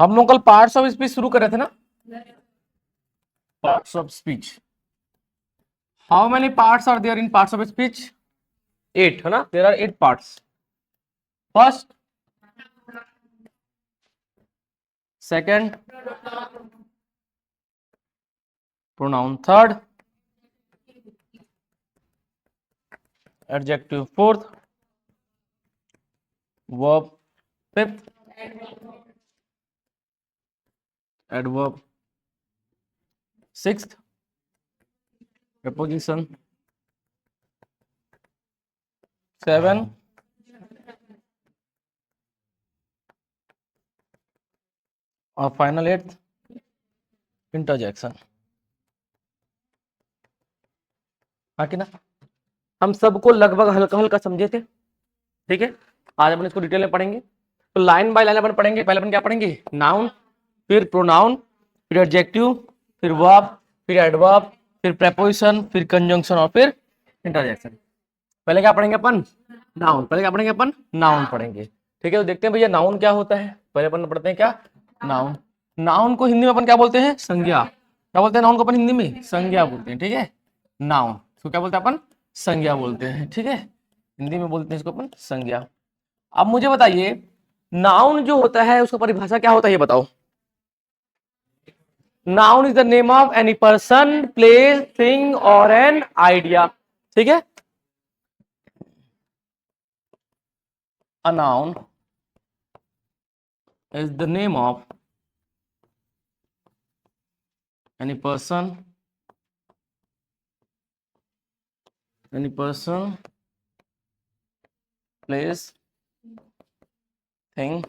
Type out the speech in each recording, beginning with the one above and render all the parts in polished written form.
हम लोग कल पार्ट्स ऑफ स्पीच शुरू कर रहे थे ना, parts of speech. How many parts are there in parts of speech? 8 है ना, there are 8 parts. First, second, pronoun third, adjective fourth, verb fifth, adverb sixth, preposition 7, और फाइनल 8th, इंटरजेक्शन। हाँ कि ना, हम सबको लगभग हल्का हल्का समझे थे, ठीक है। आज अपन इसको डिटेल में पढ़ेंगे, तो लाइन बाय लाइन अपन पढ़ेंगे। पहले अपन क्या पढ़ेंगे? नाउन, फिर प्रोनाउन, फिर एडजेक्टिव, फिर वर्ब, फिर एडवर्ब, फिर प्रेपोजिशन, फिर कंजंक्शन और फिर इंटरजेक्शन। पहले क्या पढ़ेंगे अपन? नाउन। पहले क्या पढ़ेंगे अपन? नाउन पढ़ेंगे, ठीक है। तो देखते हैं भैया नाउन क्या होता है। पहले अपन पढ़ते हैं क्या? नाउन। नाउन को हिंदी में अपन क्या बोलते हैं? संज्ञा। क्या बोलते हैं नाउन को अपन हिंदी में? संज्ञा बोलते हैं, ठीक है। नाउन तो क्या बोलते हैं अपन? संज्ञा बोलते हैं, ठीक है। हिंदी में बोलते हैं इसको अपन संज्ञा। अब मुझे बताइए, नाउन जो होता है उसका परिभाषा क्या होता है, ये बताओ। Noun is the name of any person, place, thing और एन आइडिया, ठीक है। A noun is the name of any person, place, thing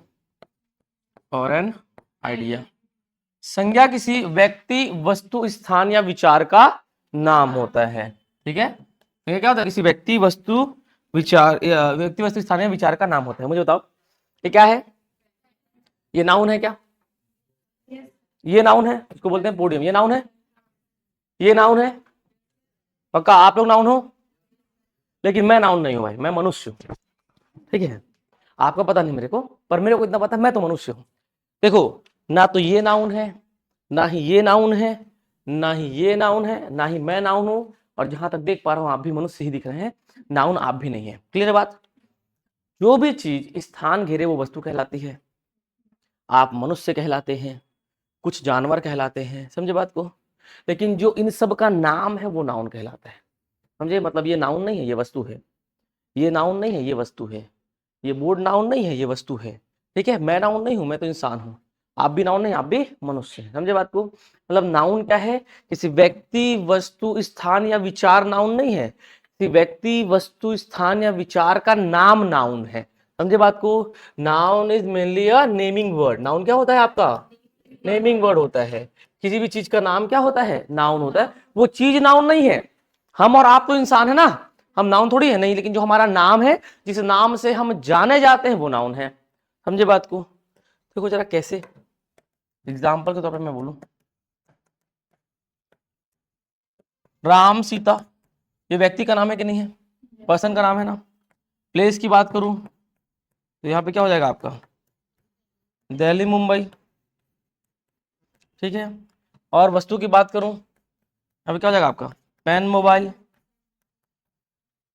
और एन आइडिया। संज्ञा किसी व्यक्ति, वस्तु, स्थान या विचार का नाम होता है, ठीक है। ये क्या होता है? किसी व्यक्ति, वस्तु, विचार, व्यक्ति, वस्तु, स्थान या विचार का नाम होता है। मुझे बताओ ये क्या है? ये नाउन है क्या? ये नाउन है, इसको बोलते हैं पोडियम। ये नाउन है, ये नाउन है, पक्का आप लोग नाउन हो? लेकिन मैं नाउन नहीं हूं भाई, मैं मनुष्य हूं, ठीक है। आपका पता नहीं मेरे को, पर मेरे को इतना पता है मैं तो मनुष्य हूं। देखो, ना तो ये नाउन है, ना ही ये नाउन है, ना ही ये नाउन है, ना ही मैं नाउन हूं, और जहां तक देख पा रहा हूं आप भी मनुष्य ही दिख रहे हैं, नाउन आप भी नहीं है। क्लियर है बात? जो भी चीज स्थान घेरे वो वस्तु कहलाती है। आप मनुष्य कहलाते हैं, कुछ जानवर कहलाते हैं, समझे बात को। लेकिन जो इन सब का नाम है वो नाउन कहलाता है, समझे। मतलब ये नाउन नहीं है, ये वस्तु है। ये नाउन नहीं है, ये वस्तु है। ये बोर्ड नाउन नहीं है, ये वस्तु है, ठीक है। मैं नाउन नहीं हूं, मैं तो इंसान हूं। आप भी नाउन नहीं, आप भी मनुष्य हैं, समझे बात को। मतलब नाउन क्या है? किसी व्यक्ति, वस्तु, स्थान या विचार नाउन नहीं है। किसी व्यक्ति, वस्तु, स्थान या विचार का नाम नाउन है, समझे बात को। Noun is mainly a naming word. Noun क्या होता है आपका? नेमिंग वर्ड होता है। किसी भी चीज का नाम क्या होता है? नाउन होता है। वो चीज नाउन नहीं है। हम और आप तो इंसान है ना, हम नाउन थोड़ी है नहीं, लेकिन जो हमारा नाम है, जिस नाम से हम जाने जाते हैं वो नाउन है, समझे बात को। देखो जरा कैसे, एग्जाम्पल के तौर पर मैं बोलूं, राम, सीता, ये व्यक्ति का नाम है कि नहीं है? पर्सन का नाम है ना। प्लेस की बात करूं तो यहाँ पे क्या हो जाएगा आपका? दिल्ली, मुंबई, ठीक है। और वस्तु की बात करूं, अभी क्या हो जाएगा आपका? Pen, mobile.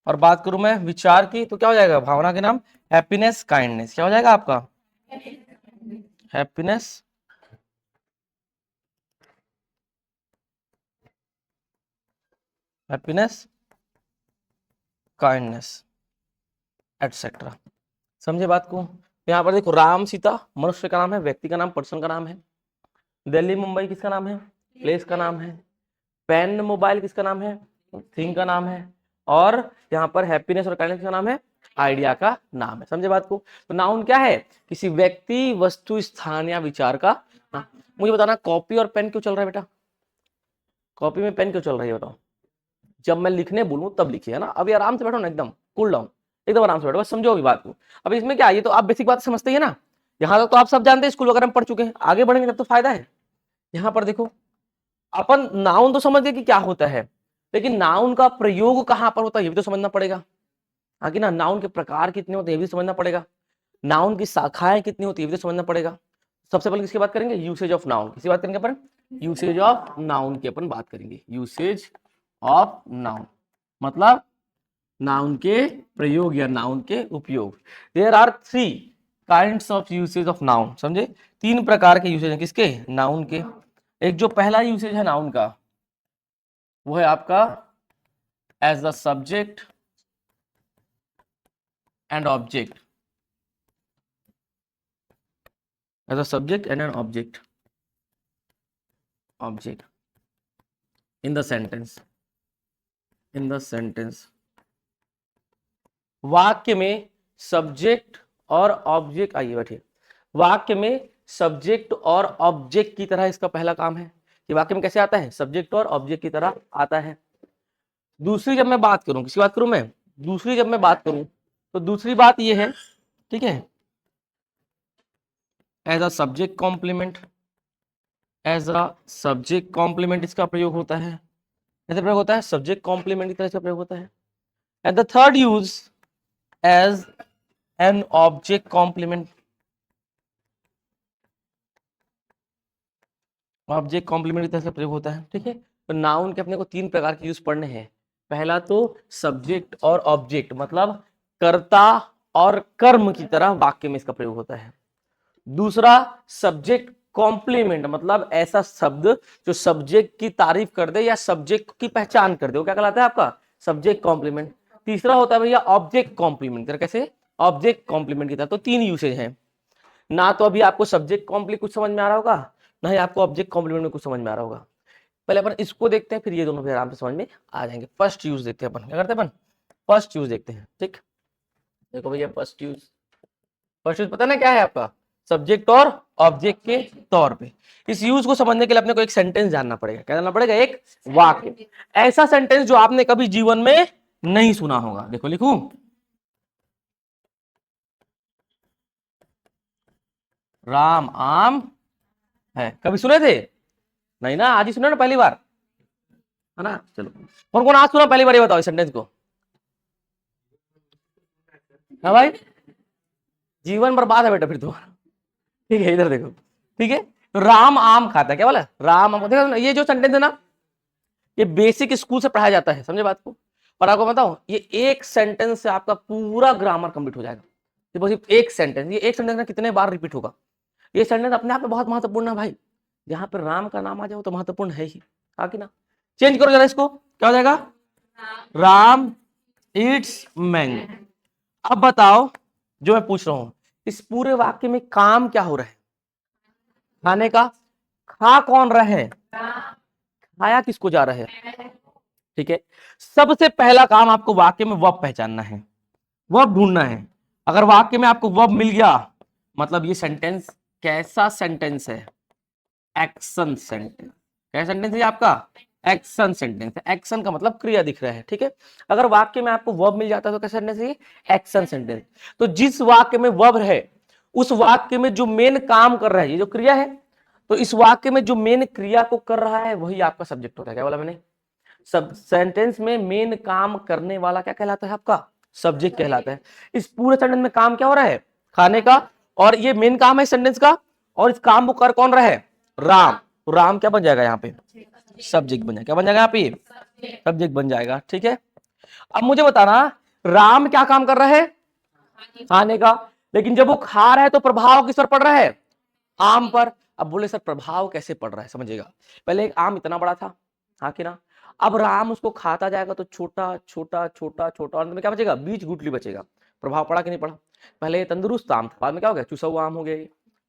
और बात करूं मैं विचार की तो क्या हो जाएगा? भावना के नाम हैप्पीनेस, काइंडनेस। क्या हो जाएगा आपका? हैप्पीनेस, हैप्पीनेस, काइंडनेस, एटसेट्रा, समझे बात को। यहाँ पर देखो, राम, सीता मनुष्य का नाम है, व्यक्ति का नाम, पर्सन का नाम है। दिल्ली, मुंबई किसका नाम है? प्लेस का नाम है। पेन, मोबाइल किसका नाम है? थिंग का नाम है। और यहाँ पर हैप्पीनेस और काइंडनेस का नाम है? आइडिया का नाम है, समझे बात को। तो नाउन क्या है? किसी व्यक्ति, वस्तु, स्थान या विचार का नाम। मुझे बताना, कॉपी और पेन क्यों चल रहा है बेटा? कॉपी में पेन क्यों चल रही है बताओ? जब मैं लिखने बोलूं तब लिखिए, है ना। अभी आराम से बैठो ना, एकदम कूल डाउन, एकदम आराम से बैठो, बस समझो अभी बात को। अब इसमें क्या, ये तो आप बेसिक बात समझते हैं ना, यहाँ तक तो आप सब जानते हैं, स्कूल वगैरह में पढ़ चुके हैं। आगे बढ़ेंगे तब तो फायदा है। यहाँ पर देखो, अपन नाउन तो समझ गए कि क्या होता है, लेकिन नाउन का प्रयोग कहाँ पर होता है ये भी तो समझना पड़ेगा। आगे ना, नाउन के प्रकार कितने होते हैं ये भी समझना पड़ेगा। नाउन की शाखाएं कितनी होती है ये भी तो समझना पड़ेगा। सबसे पहले किसकी बात करेंगे? Usage of noun. किसकी बात करेंगे अपन? यूसेज ऑफ नाउन की अपन बात करेंगे। यूसेज ऑफ नाउन मतलब नाउन के प्रयोग या नाउन के उपयोग। There are 3 kinds of usage of noun. समझे? 3 प्रकार के यूसेज हैं किसके? नाउन के। एक जो पहला यूसेज है नाउन का वो है आपका as the subject and object. As a subject and an object in the sentence. वाक्य में सब्जेक्ट और ऑब्जेक्ट, आइए बैठिए। वाक्य में सब्जेक्ट और ऑब्जेक्ट की तरह इसका पहला काम है कि वाक्य में कैसे आता है? सब्जेक्ट और ऑब्जेक्ट की तरह आता है। दूसरी जब मैं बात करूं, किसकी बात करूं मैं? दूसरी जब मैं बात करूं तो दूसरी बात ये है, ठीक है, as a subject complement. As a subject complement इसका प्रयोग होता है। कैसे प्रयोग होता है? सब्जेक्ट कॉम्प्लीमेंट की तरह से प्रयोग होता है। And the third use as an object complement. Object complement की तरह से प्रयोग होता है। ठीक है, तो नाउन के अपने को 3 प्रकार के यूज पढ़ने हैं। पहला तो सब्जेक्ट और ऑब्जेक्ट मतलब कर्ता और कर्म की तरह वाक्य में इसका प्रयोग होता है। दूसरा सब्जेक्ट कॉम्प्लीमेंट मतलब ऐसा शब्द जो सब्जेक्ट की तारीफ कर दे या सब्जेक्ट की पहचान कर दे, वो क्या कहलाता है? आपका सब्जेक्ट कॉम्प्लीमेंट। तीसरा होता है भैया ऑब्जेक्ट कॉम्प्लीमेंट की तरह। कैसे? ऑब्जेक्ट कॉम्प्लीमेंट की तरह। तो 3 यूसेज हैं। ना तो अभी आपको सब्जेक्ट कॉम्प्लीमेंट कुछ समझ में आ रहा होगा, ना ही आपको ऑब्जेक्ट कॉम्प्लीमेंट में कुछ समझ में आ रहा होगा। पहले अपन इसको देखते हैं, फिर ये दोनों फिर आराम से समझ में आ जाएंगे। फर्स्ट यूज देखते हैं अपन। क्या करते हैं अपन? फर्स्ट यूज देखते हैं। ठीक, देखो भैया फर्स्ट यूज पता ना क्या है आपका? सब्जेक्ट और ऑब्जेक्ट के तौर पे। इस यूज को समझने के लिए अपने को एक सेंटेंस जानना पड़ेगा। क्या जानना पड़ेगा? एक वाक्य। ऐसा सेंटेंस जो आपने कभी जीवन में नहीं सुना होगा। देखो लिखूं, राम आम है। कभी सुने थे? नहीं ना, आज ही सुना ना, पहली बार है ना। चलो, कौन कौन आज सुना पहली बार? ये बताओ इस सेंटेंस को। हाँ भाई, जीवन बर्बाद है बेटा फिर तो। ठीक है, इधर देखो। ठीक है, तो राम आम खाता है। क्या बोला? राम आम। देखो ये जो सेंटेंस है ना, ये बेसिक स्कूल से पढ़ाया जाता है। समझे बात को? और आपको बताओ, ये एक सेंटेंस से आपका पूरा ग्रामर कंप्लीट हो जाएगा। सिर्फ एक सेंटेंस, ये एक सेंटेंस ना कितने बार रिपीट होगा। ये सेंटेंस अपने आप में बहुत महत्वपूर्ण है भाई। जहां पर राम का नाम आ जाए तो महत्वपूर्ण है ही। हाँ कि ना? चेंज करो जरा इसको, क्या हो जाएगा? Ram Yeats mango. अब बताओ, जो मैं पूछ रहा हूं, इस पूरे वाक्य में काम क्या हो रहा है? खाने का। खा कौन रहा है? खाया किसको जा रहा है? ठीक है, सबसे पहला काम आपको वाक्य में वर्ब पहचानना है, वर्ब ढूंढना है। अगर वाक्य में आपको वर्ब मिल गया मतलब ये सेंटेंस कैसा सेंटेंस है? Action sentence. क्या सेंटेंस है आपका? एक्शन सेंटेंस है। एक्शन का मतलब क्रिया दिख रहा है। ठीक है, अगर वाक्य में आपको वर्ब मिल जाता है तो कैसा सेंटेंस है? Action sentence. तो जिस वाक्य में वर्ब है उस वाक्य में जो मेन काम कर रहा है, ये जो क्रिया है, तो इस वाक्य में जो मेन क्रिया को कर रहा है वही आपका सब्जेक्ट होता है। क्या बोला मैंने? सब सेंटेंस में मेन काम करने वाला क्या कहलाता है? आपका सब्जेक्ट कहलाता है। इस पूरे सेंटेंस में काम क्या हो रहा है? खाने का। और ये मेन काम है सेंटेंस का, और इस काम को कर कौन रहा है? राम। तो राम क्या बन जाएगा यहाँ पे? सब्जेक्ट बन जाएगा। क्या बन जाएगा यहाँ पे? सब्जेक्ट बन जाएगा। ठीक है, अब मुझे बताना, राम क्या काम कर रहा है? खाने का। लेकिन जब वो खा रहा है तो प्रभाव किस पर पड़ रहा है? आम पर। अब बोले सर प्रभाव कैसे पड़ रहा है? समझिएगा, पहले एक आम इतना बड़ा था, हाँ कि ना? अब राम उसको खाता जाएगा तो छोटा छोटा छोटा छोटा, अंत में क्या बचेगा? बीज गुटली बचेगा। प्रभाव पड़ा कि नहीं पड़ा? पहले तंदुरुस्त आम था, बाद में क्या हो गया? चूसा हुआ आम हो गया।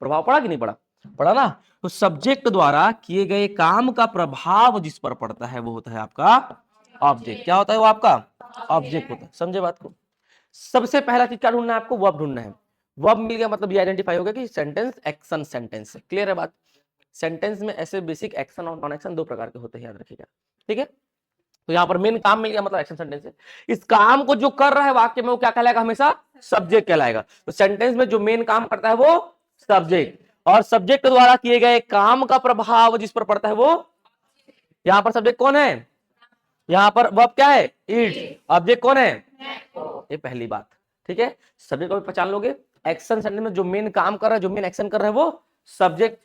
प्रभाव पड़ा कि नहीं पड़ा? पड़ा ना। तो सब्जेक्ट द्वारा किए गए काम का प्रभाव जिस पर पड़ता है वो होता है आपका ऑब्जेक्ट। क्या होता है? वो आपका ऑब्जेक्ट होता है। समझे बात को? सबसे पहला चीज क्या ढूंढना है आपको? वर्ब ढूंढना है। वर्ब मिल गया मतलब ये आइडेंटिफाई हो गया कि सेंटेंस एक्शन सेंटेंस है। क्लियर है बात? सेंटेंस में ऐसे बेसिक एक्शन और नॉन एक्शन 2 प्रकार के होते हैं, याद रखिएगा। ठीक है, तो यहाँ पर मेन काम मिल गया मतलब एक्शन सेंटेंस है। इस काम को जो कर रहा है वाक्य में वो क्या कहलाएगा? हमेशा सब्जेक्ट कहलाएगा। तो सेंटेंस में जो मेन काम करता है वो सब्जेक्ट, और सब्जेक्ट द्वारा किए गए काम का प्रभाव जिस पर पड़ता है वो, यहाँ पर सब्जेक्ट कौन है? यहाँ पर वर्ब क्या है? इट। ऑब्जेक्ट कौन है? ये पहली बात। ठीक है, सब्जेक्ट को पहचान लोगे। एक्शन सेंटेंस में जो मेन काम कर रहा है, जो मेन एक्शन कर रहा है वो सब्जेक्ट,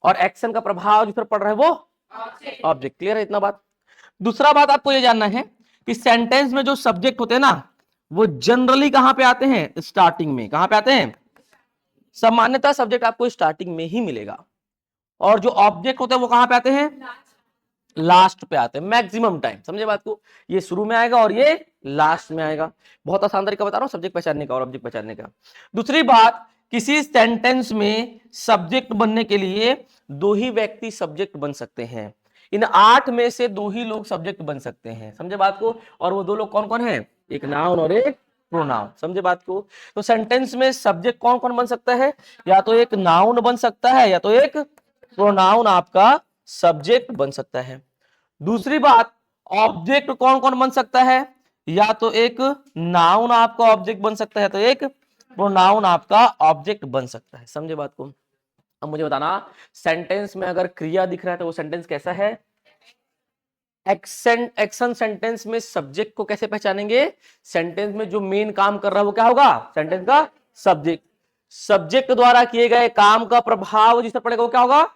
और एक्शन का प्रभाव जिस पर पड़ रहा है वो ऑब्जेक्ट। क्लियर है इतना बात? दूसरा बात आपको ये जानना है कि सेंटेंस में जो सब्जेक्ट होते हैं ना, वो जनरली कहां पे आते हैं? स्टार्टिंग में। कहां पे आते हैं? सामान्यतः सब्जेक्ट आपको स्टार्टिंग में ही मिलेगा, और जो ऑब्जेक्ट होते हैं वो कहां पे आते हैं? लास्ट पे आते हैं मैक्सिमम टाइम। समझे बात को? ये शुरू में आएगा और ये लास्ट में आएगा। बहुत आसान तरीका बता रहा हूं सब्जेक्ट पहचानने का और ऑब्जेक्ट पहचानने का। दूसरी बात, किसी सेंटेंस में सब्जेक्ट बनने के लिए दो ही व्यक्ति सब्जेक्ट बन सकते हैं। इन 8 में से 2 ही लोग सब्जेक्ट बन सकते हैं। समझे बात को? और वो 2 लोग कौन कौन है? एक नाउन और एक प्रोनाउन। समझे बात को? तो सेंटेंस में सब्जेक्ट कौन कौन बन सकता है? या तो एक नाउन बन सकता है, या तो एक प्रोनाउन आपका सब्जेक्ट बन सकता है। दूसरी बात, ऑब्जेक्ट कौन कौन बन सकता है? या तो एक नाउन आपका ऑब्जेक्ट बन सकता है, तो एक प्रोनाउन आपका ऑब्जेक्ट बन सकता है। समझे बात को? अब मुझे बताना, सेंटेंस में अगर क्रिया दिख रहा है तो वो सेंटेंस कैसा है? एक्शन सेंटेंस में सब्जेक्ट को कैसे पहचानेंगे? सेंटेंस में जो मेन काम कर रहा है वो क्या होगा? सेंटेंस का सब्जेक्ट। सब्जेक्ट द्वारा किए गए काम का प्रभाव जिस पर पड़ेगा वो क्या होगा?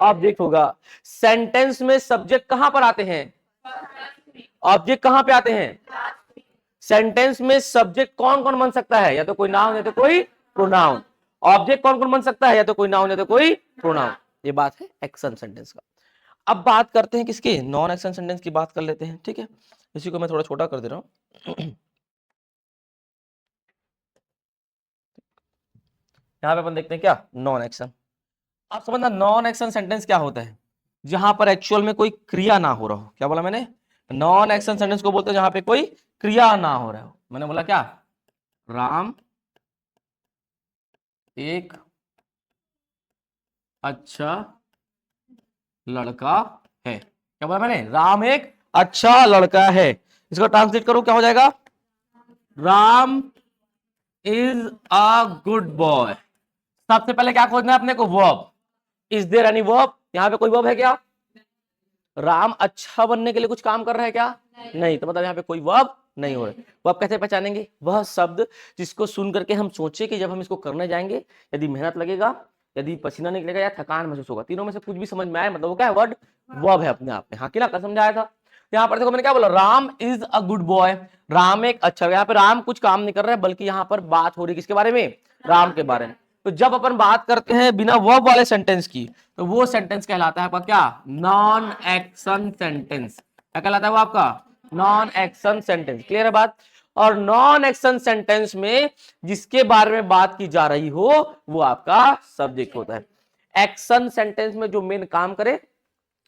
ऑब्जेक्ट होगा। सेंटेंस में सब्जेक्ट कहां पर आते हैं? ऑब्जेक्ट कहां पे आते हैं? सेंटेंस में सब्जेक्ट कौन कौन बन सकता है? या तो कोई नाउन या तो कोई प्रोनाउन। ऑब्जेक्ट कौन कौन बन सकता है? या तो कोई नाउन या तो कोई प्रोनाउन। ये बात है एक्शन सेंटेंस का। अब बात करते हैं किसकी? नॉन एक्शन सेंटेंस की बात कर लेते हैं। ठीक है, इसी को मैं थोड़ा छोटा कर दे रहा हूं। यहां पे अपन देखते हैं क्या? Non action. आप समझना, नॉन एक्शन सेंटेंस क्या होता है? जहां पर एक्चुअल में कोई क्रिया ना हो रहा हो। क्या बोला मैंने? नॉन एक्शन सेंटेंस को बोलते हैं जहां पे कोई क्रिया ना हो रहा हो। मैंने बोला क्या? राम एक अच्छा लड़का है। क्या बोला मैंने? राम एक अच्छा लड़का है। इसको ट्रांसलेट करो, क्या हो जाएगा? Ram is a good boy. सबसे पहले क्या खोजना है अपने को? Verb. Is there any verb? यहां पे कोई वर्ब है क्या? राम अच्छा बनने के लिए कुछ काम कर रहा है क्या? नहीं। तो मतलब यहाँ पे कोई वर्ब नहीं हो रहा है। वर्ब कैसे पहचानेंगे? वह शब्द जिसको सुन करके हम सोचे कि जब हम इसको करने जाएंगे, यदि मेहनत लगेगा, यदि पसीना निकलेगा, या थकान महसूस होगा, तीनों में से कुछ भी समझ में आए, मतलब वो क्या है? वर्ड वर्ब है अपने आप में। हाँ कि ना? समझाया था। यहाँ पर देखो मैंने क्या बोला? Ram is a good boy. Ram एक अच्छा। यहाँ पे राम कुछ काम नहीं कर रहा है, बल्कि यहाँ पर बात हो रही है किसके बारे में? राम के बारे में। तो जब अपन बात करते हैं बिना वर्ब वाले सेंटेंस की, तो वो सेंटेंस कहलाता है आपका क्या? Non action sentence. क्या कहलाता है वो आपका? Non action sentence. क्लियर है बात? और नॉन एक्शन सेंटेंस में जिसके बारे में बात की जा रही हो वो आपका सब्जेक्ट होता है। एक्शन सेंटेंस में जो मेन काम करे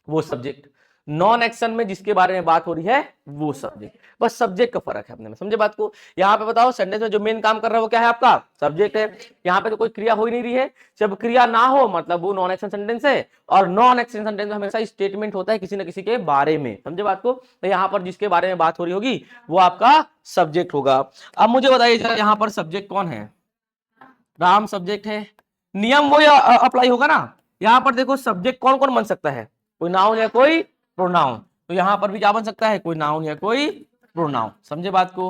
वो सब्जेक्ट। नॉन एक्शन में जिसके बारे में बात हो रही है वो सब्जेक्ट। बस सब्जेक्ट का फर्क है अपने में। समझे बात को? यहां पे बताओ, सेंटेंस में जो मेन काम कर रहा है वो क्या है? आपका सब्जेक्ट है। यहां पे तो कोई क्रिया हो ही नहीं रही है। जब क्रिया ना हो मतलब वो नॉन एक्शन सेंटेंस है। और नॉन एक्शन सेंटेंस में हमेशा स्टेटमेंट होता है किसी न किसी के बारे में। समझे बात को? तो यहां पर जिसके बारे में बात हो रही होगी वो आपका सब्जेक्ट होगा। अब मुझे बताइए जरा, यहां पर सब्जेक्ट कौन है? राम सब्जेक्ट है। नियम वो अप्लाई होगा ना? यहां पर देखो, सब्जेक्ट कौन कौन बन सकता है? कोई नाउन या कोई प्रोनाउन। तो यहां पर भी क्या बन सकता है? कोई नाउन या कोई प्रोनाउन। समझे बात को?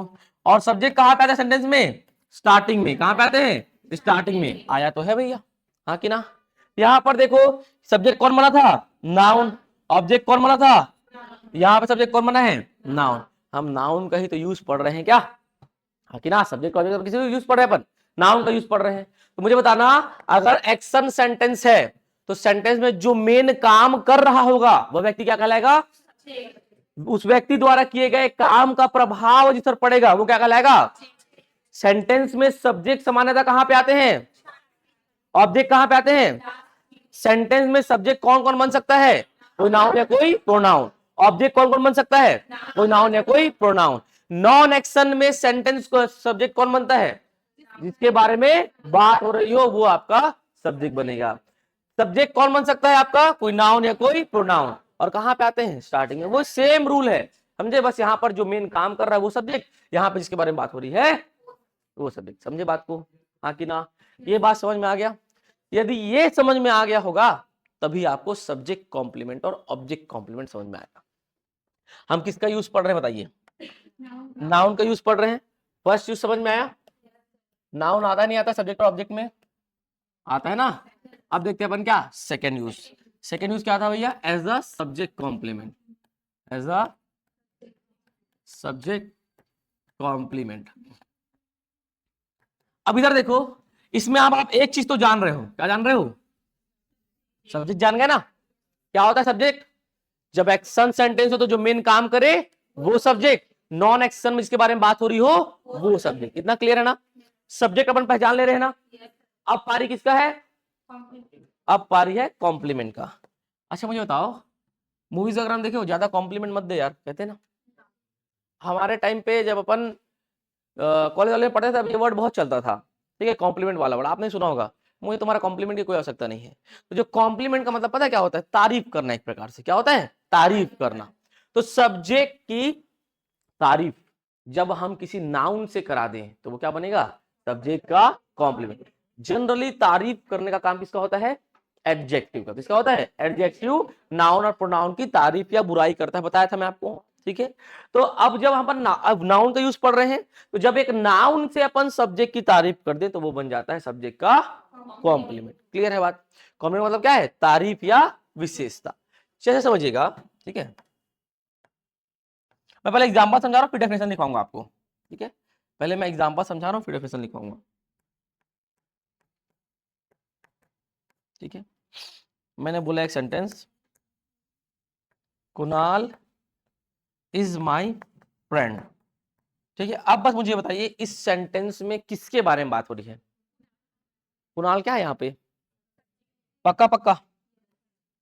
और सब्जेक्ट कहां पे आता है सेंटेंस में? स्टार्टिंग में। कहां पे आते हैं? स्टार्टिंग में। आया तो है भैया, हाँ कि ना? यहां पर देखो, सब्जेक्ट कौन बना था? नाउन। ऑब्जेक्ट कौन बना था? यहां पे सब्जेक्ट कौन बना है? नाउन। हम नाउन का ही तो यूज पढ़ रहे हैं क्या? हाँ कि ना? सब्जेक्ट ऑब्जेक्ट किसी को यूज पढ़ रहे हैं अपन? नाउन का यूज पढ़ रहे हैं। तो मुझे बताना, अगर एक्शन सेंटेंस है तो सेंटेंस में जो मेन काम कर रहा होगा वह व्यक्ति क्या कहलाएगा? उस व्यक्ति द्वारा किए गए काम का प्रभाव जिस पर पड़ेगा वो क्या कहलाएगा? सेंटेंस में सब्जेक्ट सामान्यतः कहां पे आते हैं? ऑब्जेक्ट कहां पे आते हैं? सेंटेंस में सब्जेक्ट कौन कौन बन सकता है? कोई नाउन या कोई प्रोनाउन। ऑब्जेक्ट कौन कौन बन सकता है? कोई नाउन या कोई प्रोनाउन। नॉन एक्शन में सेंटेंस को सब्जेक्ट कौन बनता है? जिसके बारे में बात हो रही हो वो आपका सब्जेक्ट बनेगा। सब्जेक्ट कौन बन सकता है आपका? कोई नाउन या कोई प्रोनाउन। और कहां पे आते हैं? स्टार्टिंग में। वो सेम रूल है। समझे? बस यहां पर जो मेन काम कर रहा है वो सब्जेक्ट, यहां पर जिसके बारे में बात हो रही है वो सब्जेक्ट। समझे बात को? हाँ कि ना? ये बात समझ में आ गया? यदि ये समझ में आ गया होगा तभी आपको सब्जेक्ट कॉम्प्लीमेंट और ऑब्जेक्ट कॉम्प्लीमेंट समझ में आएगा। हम किसका यूज पढ़ रहे हैं बताइए? नाउन का यूज पढ़ रहे हैं। फर्स्ट यूज समझ में आया? नाउन आता नहीं आता सब्जेक्ट और ऑब्जेक्ट में? आता है ना? अब देखते हैं अपन क्या सेकेंड यूज। सेकेंड यूज क्या था भैया, as a subject complement, as a subject complement. अब इधर देखो, इसमें आप एक चीज तो जान रहे हो, क्या जान रहे हो, सब्जेक्ट जान गए ना। क्या होता है सब्जेक्ट, जब एक्शन सेंटेंस हो तो जो मेन काम करे वो सब्जेक्ट, नॉन एक्शन में जिसके बारे में बात हो रही हो वो सब्जेक्ट। इतना क्लियर है ना, सब्जेक्ट अपन पहचान ले रहे हैं ना। अब पारी किसका है, अब पारी है कॉम्प्लीमेंट का। अच्छा मुझे बताओ, मूवीज अगर हम देखे हो ज्यादा कॉम्प्लीमेंट मत दे यार, कहते हैं ना। हमारे टाइम पे जब अपन कॉलेज वाले में पढ़ते थे, ये वर्ड बहुत चलता था, ठीक है, कॉम्प्लीमेंट वाला वर्ड आपने सुना होगा। मुझे तुम्हारा कॉम्प्लीमेंट की कोई आवश्यकता नहीं है। तो जो कॉम्प्लीमेंट का मतलब पता है क्या होता है, तारीफ करना, एक प्रकार से क्या होता है, तारीफ करना। तो सब्जेक्ट की तारीफ जब हम किसी नाउन से करा दें तो वो क्या बनेगा, सब्जेक्ट का कॉम्प्लीमेंट। जनरली तारीफ करने का काम किसका होता है, एडजेक्टिव का। किसका होता है, एडजेक्टिव नाउन और प्रोनाउन की तारीफ या बुराई करता है, बताया था मैं आपको, ठीक है। तो अब जब हम अब नाउन का यूज पढ़ रहे हैं, तो जब एक नाउन से अपन सब्जेक्ट की तारीफ कर दे तो वो बन जाता है सब्जेक्ट का कॉम्प्लीमेंट। क्लियर है बात, कॉम्प्लीमेंट मतलब क्या है, तारीफ या विशेषता। कैसे समझिएगा, ठीक है। मैं पहले एग्जांपल समझा रहा हूं फिर डेफिनेशन लिखवाऊंगा आपको, ठीक है। पहले मैं एग्जांपल समझा रहा हूं फिर डेफिनेशन लिखवाऊंगा, ठीक है। मैंने बोला एक sentence, Kunal is my friend, ठीक है। अब बस मुझे बताइए इस सेंटेंस में किसके बारे में बात हो रही है, कुणाल क्या है यहाँ पे, पक्का पक्का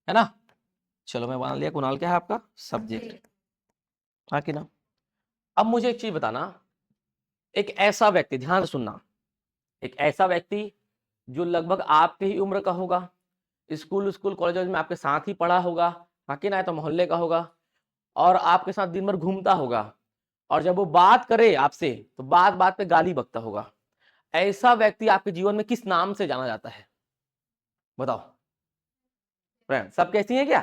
है ना। चलो मैं मान लिया कुणाल क्या है आपका सब्जेक्ट, हाँ कि ना। अब मुझे एक चीज बताना, एक ऐसा व्यक्ति, ध्यान से सुनना, एक ऐसा व्यक्ति जो लगभग आपके ही उम्र का होगा, स्कूल स्कूल कॉलेज में आपके साथ ही पढ़ा होगा, बाकी ना है तो मोहल्ले का होगा, और आपके साथ दिन भर घूमता होगा, और जब वो बात करे आपसे तो बात बात पे गाली बकता होगा। ऐसा व्यक्ति आपके जीवन में किस नाम से जाना जाता है, बताओ। फ्रेंड, सब कैसी है क्या,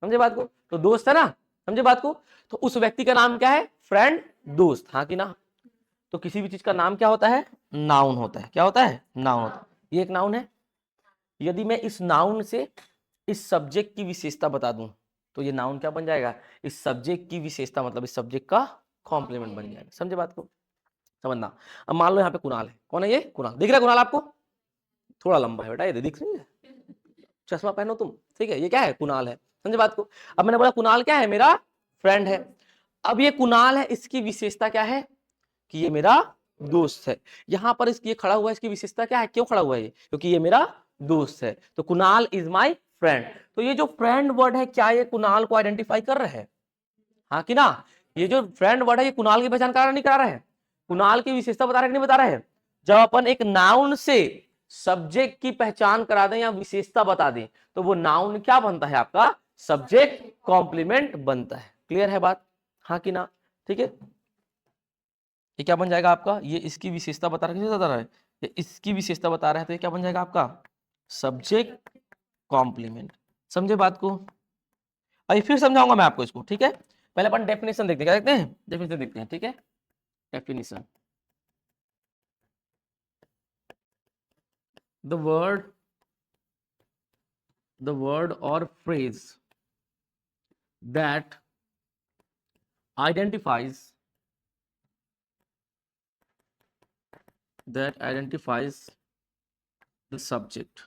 समझे बात को, तो दोस्त है ना, समझे बात को। तो उस व्यक्ति का नाम क्या है, फ्रेंड, दोस्त, हाँ कि ना। तो किसी भी चीज का नाम क्या होता है, नाउन होता है। क्या होता है, नाउन होता है। ये एक नाउन है। यदि मैं इस नाउन से इस सब्जेक्ट की विशेषता बता दूं तो ये नाउन क्या बन जाएगा, इस सब्जेक्ट की विशेषता, मतलब इस सब्जेक्ट का कॉम्प्लीमेंट बन जाएगा। समझे बात को, समझना। अब मान लो यहाँ पे कुणाल है, कौन है ये, कुणाल, दिख रहा है कुणाल आपको, थोड़ा लंबा है बेटा, ये दिख रही है, चश्मा पहनो तुम, ठीक है। ये क्या है, कुणाल है, समझे बात को। अब मैंने बोला कुणाल क्या है, मेरा फ्रेंड है। अब ये कुणाल है, इसकी विशेषता क्या है, कि ये मेरा दोस्त है। यहां पर इसकी खड़ा हुआ है, इसकी विशेषता क्या है, क्यों खड़ा हुआ है ये, क्योंकि ये मेरा दोस्त है। तो कुणाल इज माई फ्रेंड। तो ये जो फ्रेंड वर्ड है, क्या ये कुणाल को आइडेंटिफाई कर रहे हैं, हाँ कि ना। ये जो फ्रेंड वर्ड है ये कुणाल की पहचान करा रहा नहीं करा रहा है, कुणाल की विशेषता बता रहे कि नहीं बता रहे हैं। जब अपन एक नाउन से सब्जेक्ट की पहचान करा दें या विशेषता बता दें तो वो नाउन क्या बनता है आपका, सब्जेक्ट कॉम्प्लीमेंट बनता है। क्लियर है बात, हाँ कि ना, ठीक है। ये क्या बन जाएगा आपका, ये इसकी विशेषता बता रहा है, बता रहा है, ये इसकी विशेषता बता रहा है, तो ये क्या बन जाएगा आपका, सब्जेक्ट कॉम्प्लीमेंट। समझे बात को, अभी फिर समझाऊंगा मैं आपको इसको, ठीक है। पहले अपन डेफिनेशन देखते हैं, क्या देखते हैं, डेफिनेशन देखते हैं, ठीक है। डेफिनेशन, द वर्ड और phrase that identifies the subject,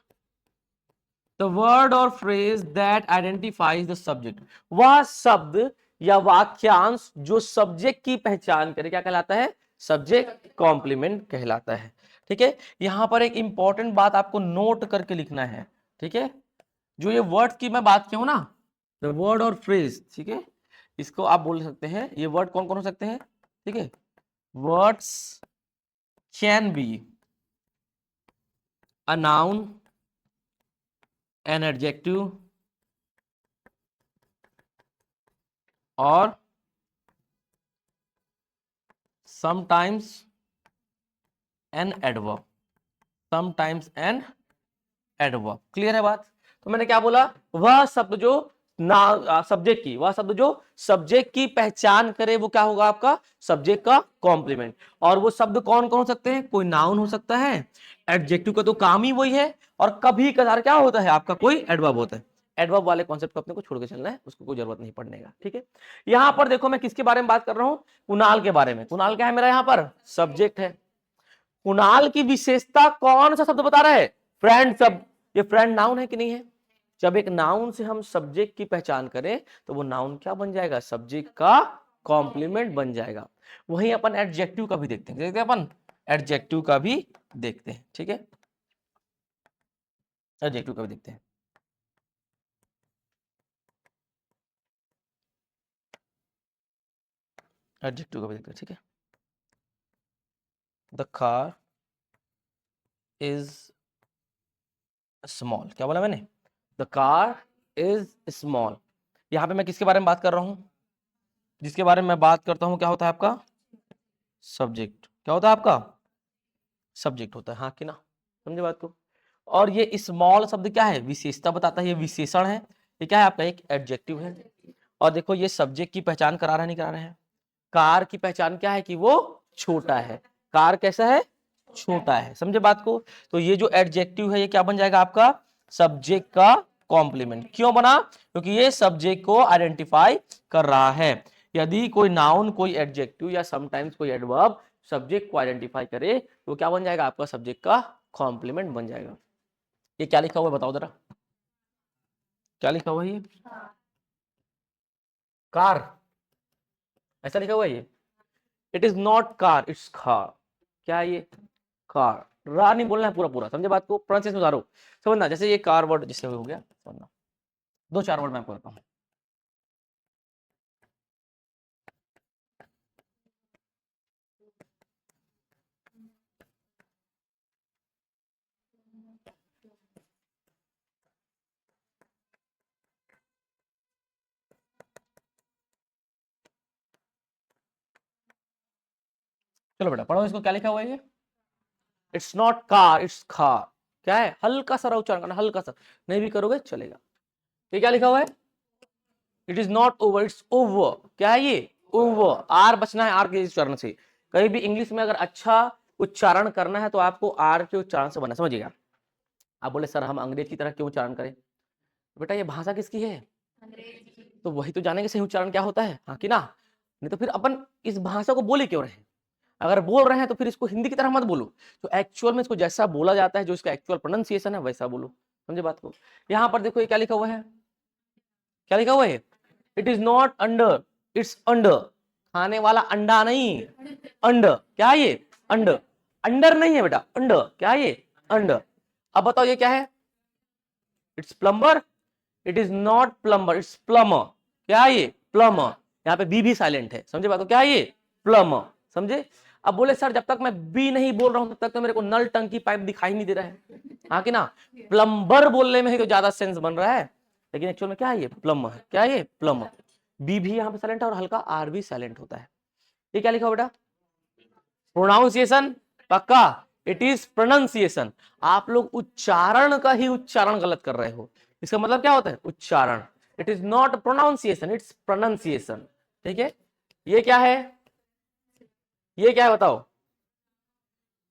the word or phrase that identifies the subject, वह शब्द या वाक्यांश जो सब्जेक्ट की पहचान करे क्या कहलाता है, सब्जेक्ट कॉम्प्लीमेंट कहलाता है, ठीक है। यहां पर एक इंपॉर्टेंट बात आपको नोट करके लिखना है, ठीक है। जो ये वर्ड की मैं बात की हूं ना, द वर्ड और फ्रेज, ठीक है, इसको आप बोल सकते हैं, ये वर्ड कौन कौन हो सकते हैं, ठीक है। Words can be a noun, an adjective, or sometimes an adverb, sometimes an adverb। Clear है बात। तो मैंने क्या बोला, वह शब्द जो ना सब्जेक्ट की, वह शब्द जो सब्जेक्ट की पहचान करे वो क्या होगा आपका सब्जेक्ट का कॉम्प्लीमेंट। और वो शब्द कौन कौन हो सकते हैं, कोई नाउन हो सकता है, एडजेक्टिव का तो काम ही वही है, और कभी कभार क्या होता है आपका कोई एडवर्ब होता है। एडवर्ब वाले कॉन्सेप्ट को अपने को छोड़ के चलना है, उसको कोई जरूरत नहीं पड़ने का, ठीक है। यहां पर देखो मैं किसके बारे में बात कर रहा हूं, कुणाल के बारे में। कुणाल क्या है मेरा यहाँ पर सब्जेक्ट है। कुणाल की विशेषता कौन सा शब्द बता रहा है, फ्रेंड शब्द। ये फ्रेंड नाउन है कि नहीं है, जब एक नाउन से हम सब्जेक्ट की पहचान करें तो वो नाउन क्या बन जाएगा, सब्जेक्ट का कॉम्प्लीमेंट बन जाएगा। वहीं अपन एडजेक्टिव का भी देखते हैं अपन एडजेक्टिव का भी देखते हैं, ठीक है, एडजेक्टिव का भी देखते हैं। एडजेक्टिव का भी देखते हैं, ठीक है। द कार इज स्मॉल, क्या बोला मैंने, द कार इज स्मॉल। यहां पे मैं किसके बारे में बात कर रहा हूं, जिसके बारे में मैं बात करता हूं क्या होता है आपका सब्जेक्ट, क्या होता है आपका सब्जेक्ट होता है, हाँ कि ना, समझे बात को। और ये स्मॉल शब्द क्या है, विशेषता बताता है, ये विशेषण है, ये क्या है आपका एक एडजेक्टिव है। और देखो ये सब्जेक्ट की पहचान करा रहा है नहीं करा रहे हैं। कार की पहचान क्या है कि वो छोटा है, कार कैसा है छोटा है, समझे बात को। तो ये जो एडजेक्टिव है ये क्या बन जाएगा आपका सब्जेक्ट का कॉम्प्लीमेंट। क्यों बना, क्योंकि ये सब्जेक्ट को आइडेंटिफाई कर रहा है। यदि कोई नाउन कोई एडजेक्टिव या समटाइम्स कोई एडवर्ब सब्जेक्ट को आइडेंटिफाई करे तो क्या बन जाएगा आपका सब्जेक्ट का कॉम्प्लीमेंट बन जाएगा। ये क्या लिखा हुआ है बताओ जरा, क्या लिखा हुआ है ये कार, ऐसा लिखा हुआ है ये, it is not car it's car. क्या है ये कार, रा नहीं बोलना है पूरा पूरा, समझे बात को, प्रोनाउंसिएशन सुधारो, समझना। जैसे ये कार वर्ड जिससे हो गया समझना, दो चार वर्ड मैं आपको बताता हूँ। चलो बेटा पढ़ो इसको, क्या लिखा हुआ है ये, इट्स नॉट कार इट्स खा। क्या है, हल्का सा उच्चारण करना, हल्का सा, नहीं भी करोगे चलेगा। ये क्या लिखा हुआ है, it is not over it's over. क्या है ये ओवर, आर बचना है, आर के उच्चारण से। कहीं भी इंग्लिश में अगर अच्छा उच्चारण करना है तो आपको आर के उच्चारण से बनना, समझिएगा। आप बोले सर हम अंग्रेज की तरह क्यों उच्चारण करें, बेटा ये भाषा किसकी है, तो वही तो जानेंगे सही उच्चारण क्या होता है, हाँ कि ना। नहीं तो फिर अपन इस भाषा को बोले क्यों रहे, अगर बोल रहे हैं तो फिर इसको हिंदी की तरह मत बोलो, तो एक्चुअल में इसको जैसा बोला जाता है, जो इसका एक्चुअल प्रोनाउंसिएशन है वैसा बोलो, समझे बात को। यहां पर देखो ये क्या लिखा हुआ है, क्या लिखा हुआ है, it is not under its under. खाने वाला अंडा नहीं, अंडर, क्या है ये अंडर, अंडर नहीं है बेटा अंडर, क्या है ये अंडर। अब बताओ ये क्या है, it's plumber, it is not plumber it's plumber. क्या है ये प्लमर, यहाँ पे बी भी साइलेंट है, समझे बात को, क्या है ये प्लमर, समझे। अब बोले सर जब तक मैं बी नहीं बोल रहा हूं तब तक तो मेरे को नल टंकी पाइप दिखाई नहीं दे रहा है, हाँ कि ना। प्लम्बर बोलने में ही तो ज्यादा सेंस बन रहा है, लेकिन एक्चुअल में क्या है ये प्लम्बर है, क्या है ये प्लम्बर। बी भी यहाँ पे साइलेंट है और हल्का आर भी साइलेंट होता है। ये क्या लिखा हो बेटा, प्रोनाउंसिएशन पक्का, इट इज प्रोनाउंसिएशन। आप लोग उच्चारण का ही उच्चारण गलत कर रहे हो, इसका मतलब क्या होता है उच्चारण। It is not pronunciation it's pronunciation, ठीक है। ये क्या है, ये क्या है बताओ,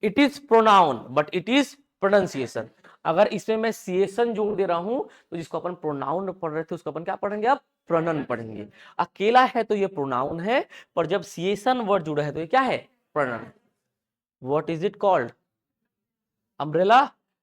it is pronoun but it is pronunciation. अगर इसमें मैं सिएशन जोड़ दे रहा हूं तो जिसको अपन प्रोनाउन पढ़ रहे थे उसको अपन क्या पढ़ेंगे, अब प्रोनन पढ़ेंगे। अकेला है तो ये प्रोनाउन है, पर जब सिएशन वर्ड जुड़ा है तो ये क्या है pronoun. What is it called, umbrella,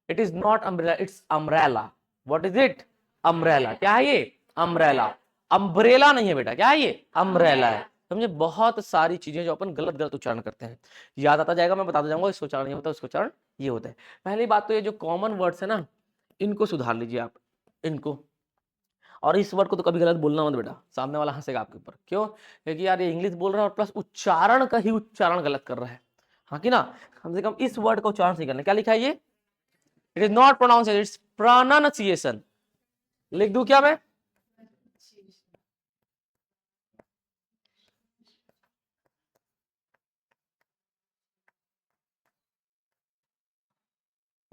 it is not umbrella it's umbrella. What is it umbrella, क्या है ये अम्ब्रेला, अम्ब्रेला नहीं है बेटा, क्या है ये अम्ब्रेला है, समझे। बहुत सारी चीजें जो अपन गलत गलत उच्चारण करते हैं, याद आता जाएगा, मैं बताता जाऊंगा इसको उच्चारण नहीं होता उसको उच्चारण ये होता है। पहली बात तो ये जो कॉमन वर्ड्स है ना इनको सुधार लीजिए आप, इनको। और इस वर्ड को तो कभी गलत बोलना मत बेटा, सामने वाला हंसेगा आपके ऊपर, क्यों, क्योंकि यार ये इंग्लिश बोल रहा है और प्लस उच्चारण का ही उच्चारण गलत कर रहा है, हाँ कि ना। कम से कम इस वर्ड का उच्चारण सही करना, क्या लिखा है ये, it is not pronunciation it's pronunciation. लिख दूं क्या मैं,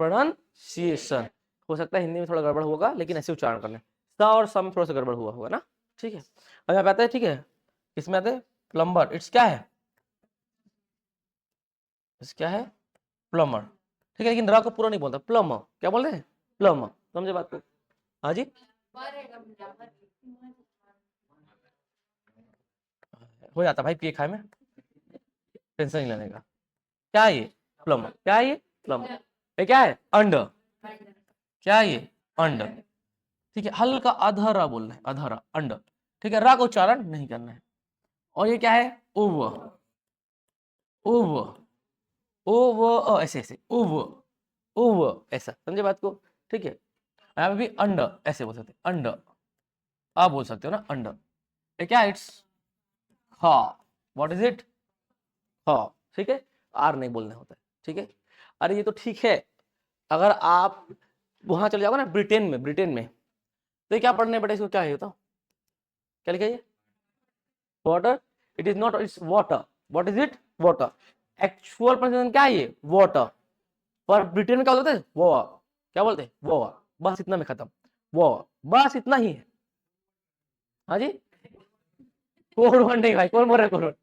प्रोनाउंसिएशन। हो सकता है हिंदी में थोड़ा गड़बड़ होगा लेकिन ऐसे उच्चारण करना, स और सम थोड़ा सा गड़बड़ हुआ होगा ना, ठीक है। अब यहाँ पे आता है, ठीक है, इसमें आते हैं प्लम्बर, इट्स क्या है, इट्स क्या है, प्लम्बर, ठीक है, लेकिन र को पूरा नहीं बोलता, प्लम्बर, क्या बोलते हैं, प्लम्बर, समझे बात को। हाँ जी, हो जाता भाई, पिए खाए में, टेंशन नहीं लेने का। क्या है ये, प्लम्बर, क्या है ये, प्लम्बर, ये क्या है, अंडर, क्या है ये, अंडर, ठीक है, हल्का अधरा बोलना है, अधरा, अंडर, ठीक है, रा का उच्चारण नहीं करना है। और ये क्या है, ओवर, ओवर, ओवर, ऐसे ऐसे, ओवर, ओवर, ऐसा, समझे बात को, ठीक है। यहाँ पे भी अंडर ऐसे बोल सकते, अंडर, आप बोल सकते हो ना, अंडर, ये क्या, इट्स हा, व्हाट इज इट, हा, ठीक है, आर नहीं बोलना होता है, ठीक है। अरे ये तो ठीक है, अगर आप वहां चले जाओगे ना, ब्रिटेन में, ब्रिटेन में, तो ये क्या पढ़ने बेटा, इसको क्या है बताओ, क्या लिखा है, water, it is not, it's water, what is it, water, actual pronunciation क्या है ये, वाटर, पर ब्रिटेन में क्या बोलते हैं, वो, क्या बोलते हैं, वो, बस इतना में खत्म, वो, बस इतना ही है। हाँ जी, कोड वर्ड नहीं भाई, कौन बोल रहा है कोड वर्ड,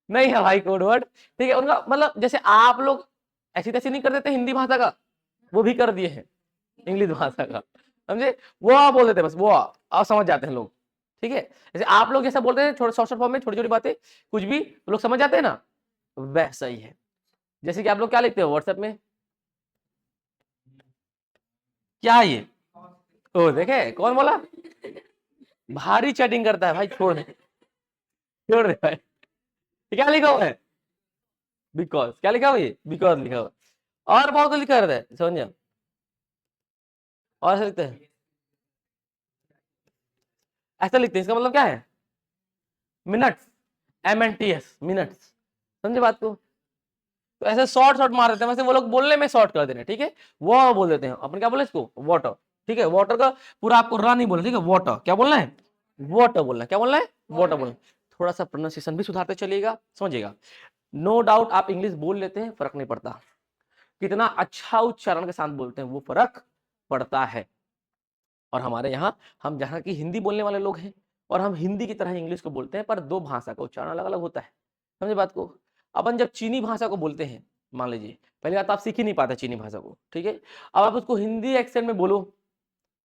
नहीं है भाई कोड वर्ड, ठीक है, उनका मतलब जैसे आप लोग ऐसी तैसी नहीं कर देते हिंदी भाषा का, वो भी कर दिए हैं इंग्लिश भाषा का, समझे, वो आप बोल देते हैं बस, वो आप समझ जाते हैं लोग, ठीक है। जैसे आप लोग जैसा बोलते हैं छोटे शॉर्ट फॉर्म में, छोटी छोटी बातें कुछ भी लोग समझ जाते हैं ना, वैसा ही है। जैसे कि आप लोग क्या लिखते हो व्हाट्सएप में, क्या ये, ओ देखे कौन बोला, भारी चैटिंग करता है भाई, छोड़ दे, छोड़ दे भाई, ये क्या लिखा हुआ है, बिकॉज, क्या लिखा हुआ है, बिकॉज लिखा हुआ है। और बहुत कुछ लिखा रहता है, समझ, और ऐसा लिखते हैं, ऐसा लिखते हैं, इसका मतलब क्या है, मिनट्स, MNTS, मिनट्स, समझे बात को। तो ऐसे शॉर्ट शॉर्ट मार देते हैं, वैसे वो लोग बोलने में शॉर्ट कर देते हैं, ठीक है, वो बोल देते हैं, अपन क्या बोले इसको, वाटर, ठीक है, वाटर का पूरा आपको रा नहीं बोलना, ठीक है, वाटर क्या बोलना है, वाटर बोलना है, क्या बोलना है, वाटर बोलना है। थोड़ा सा प्रोनाउंसिएशन भी सुधारते चलिएगा, समझिएगा। नो डाउट आप इंग्लिश बोल लेते हैं, फर्क नहीं पड़ता, कितना अच्छा उच्चारण के साथ बोलते हैं वो फर्क पड़ता है। और हमारे यहाँ, हम जहाँ की हिंदी बोलने वाले लोग हैं, और हम हिंदी की तरह इंग्लिश को बोलते हैं, पर दो भाषा का उच्चारण अलग अलग होता है, समझे बात को। अपन जब चीनी भाषा को बोलते हैं, मान लीजिए पहली बात आप सीख ही नहीं पाते चीनी भाषा को, ठीक है, अब आप उसको हिंदी एक्सेंट में बोलो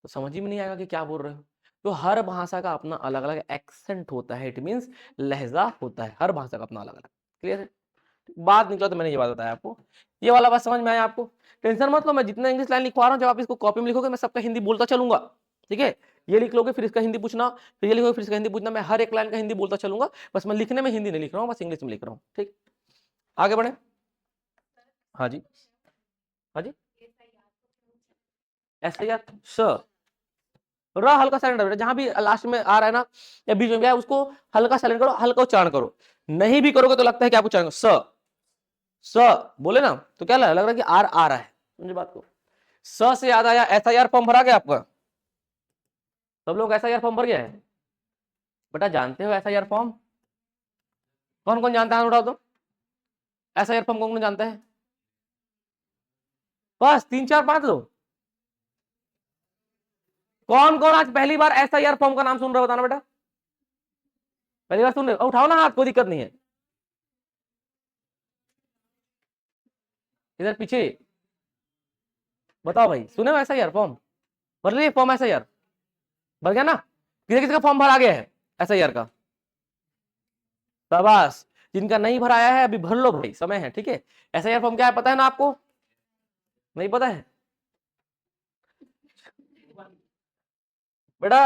तो समझ ही में नहीं आएगा कि क्या बोल रहे हो। तो हर भाषा का अपना अलग अलग एक्सेंट होता है, इट मीन्स लहजा होता है, हर भाषा का अपना अलग अलग, क्लियर है। बात निकला तो मैंने ये बात बताया आपको, ये वाला बात समझ में आया आपको। टेंशन मत लो, मैं जितना इंग्लिश लाइन लिखवा रहा हूँ, जब आप इसको कॉपी में लिखोगे मैं सबका हिंदी बोलता चलूंगा, ठीक है। ये लिख लोगे फिर इसका हिंदी पूछना, फिर ये लिखोगे फिर इसका हिंदी पूछना, मैं हर एक लाइन का हिंदी बोलता चलूंगा, बस मैं लिखने में हिंदी नहीं लिख रहा हूँ, बस इंग्लिश में लिख रहा हूँ, ठीक। आगे बढ़े, हाँ जी, हाँ जी, ऐसे यार स, र हल्का साइलेंट करो, जहां भी लास्ट में आ रहा है ना या बीच में भी है उसको हल्का साइलेंट करो, हल्का उच्चारण करो, नहीं भी करोगे तो लगता है कि आप उच्चारण स, स बोले ना तो क्या लग रहा है कि आर आ रहा है, समझे बात को। स से याद आया, SIR फॉर्म भरा गया आपका, सब लोग SIR फॉर्म भर गया है, बेटा जानते हो SIR फॉर्म, कौन कौन जानता है उठाओ तो, SIR फॉर्म कौन कौन जानता है, बस 3 4 5 लोग, कौन कौन आज पहली बार SIR फॉर्म का नाम सुन रहे हो, बताना बेटा, पहली बार सुन रहे हो, उठाओ ना हाथ, कोई दिक्कत नहीं है, इधर पीछे बताओ भाई, सुने हो SIR फॉर्म, भर लिए फॉर्म SIR, भर गया ना, किसी किसी का फॉर्म भरा गया है SIR का, शाबाश, जिनका नहीं भराया है अभी भर लो भाई, समय है, ठीक है। SIR फॉर्म क्या है पता है ना आपको, नहीं पता है बेटा,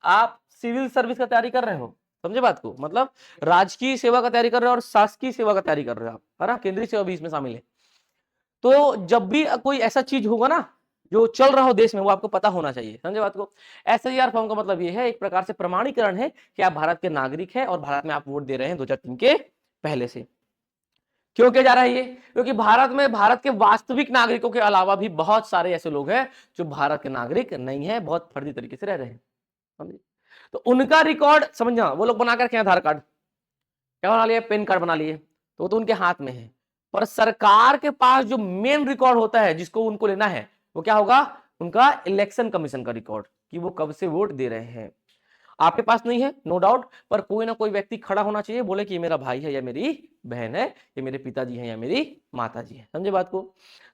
आप सिविल सर्विस का तैयारी कर रहे हो, समझे बात को, मतलब राजकीय सेवा का तैयारी कर रहे हो और शासकीय सेवा का तैयारी कर रहे हो आप, है ना, केंद्रीय सेवा भी इसमें शामिल है। तो जब भी कोई ऐसा चीज होगा ना जो चल रहा हो देश में, वो आपको पता होना चाहिए, समझे बात को। SIR फॉर्म का मतलब ये है, एक प्रकार से प्रमाणीकरण है कि आप भारत के नागरिक हैं और भारत में आप वोट दे रहे हैं 2003 के पहले से। क्यों किया जा रहा है ये, क्योंकि भारत में भारत के वास्तविक नागरिकों के अलावा भी बहुत सारे ऐसे लोग हैं जो भारत के नागरिक नहीं है, बहुत फर्जी तरीके से रह रहे हैं, समझे। तो उनका रिकॉर्ड समझना, वो लोग बना कर रखे आधार कार्ड, क्या बना लिया, पेन कार्ड बना लिए, तो उनके हाथ में है, पर सरकार के पास जो मेन रिकॉर्ड होता है जिसको उनको लेना है, वो क्या होगा, उनका इलेक्शन कमीशन का रिकॉर्ड, कि वो कब से वोट दे रहे हैं। आपके पास नहीं है, नो डाउट, पर कोई ना कोई व्यक्ति खड़ा होना चाहिए, बोले कि ये मेरा भाई है या मेरी बहन है, ये मेरे पिताजी हैं या मेरी माताजी है। समझे बात को?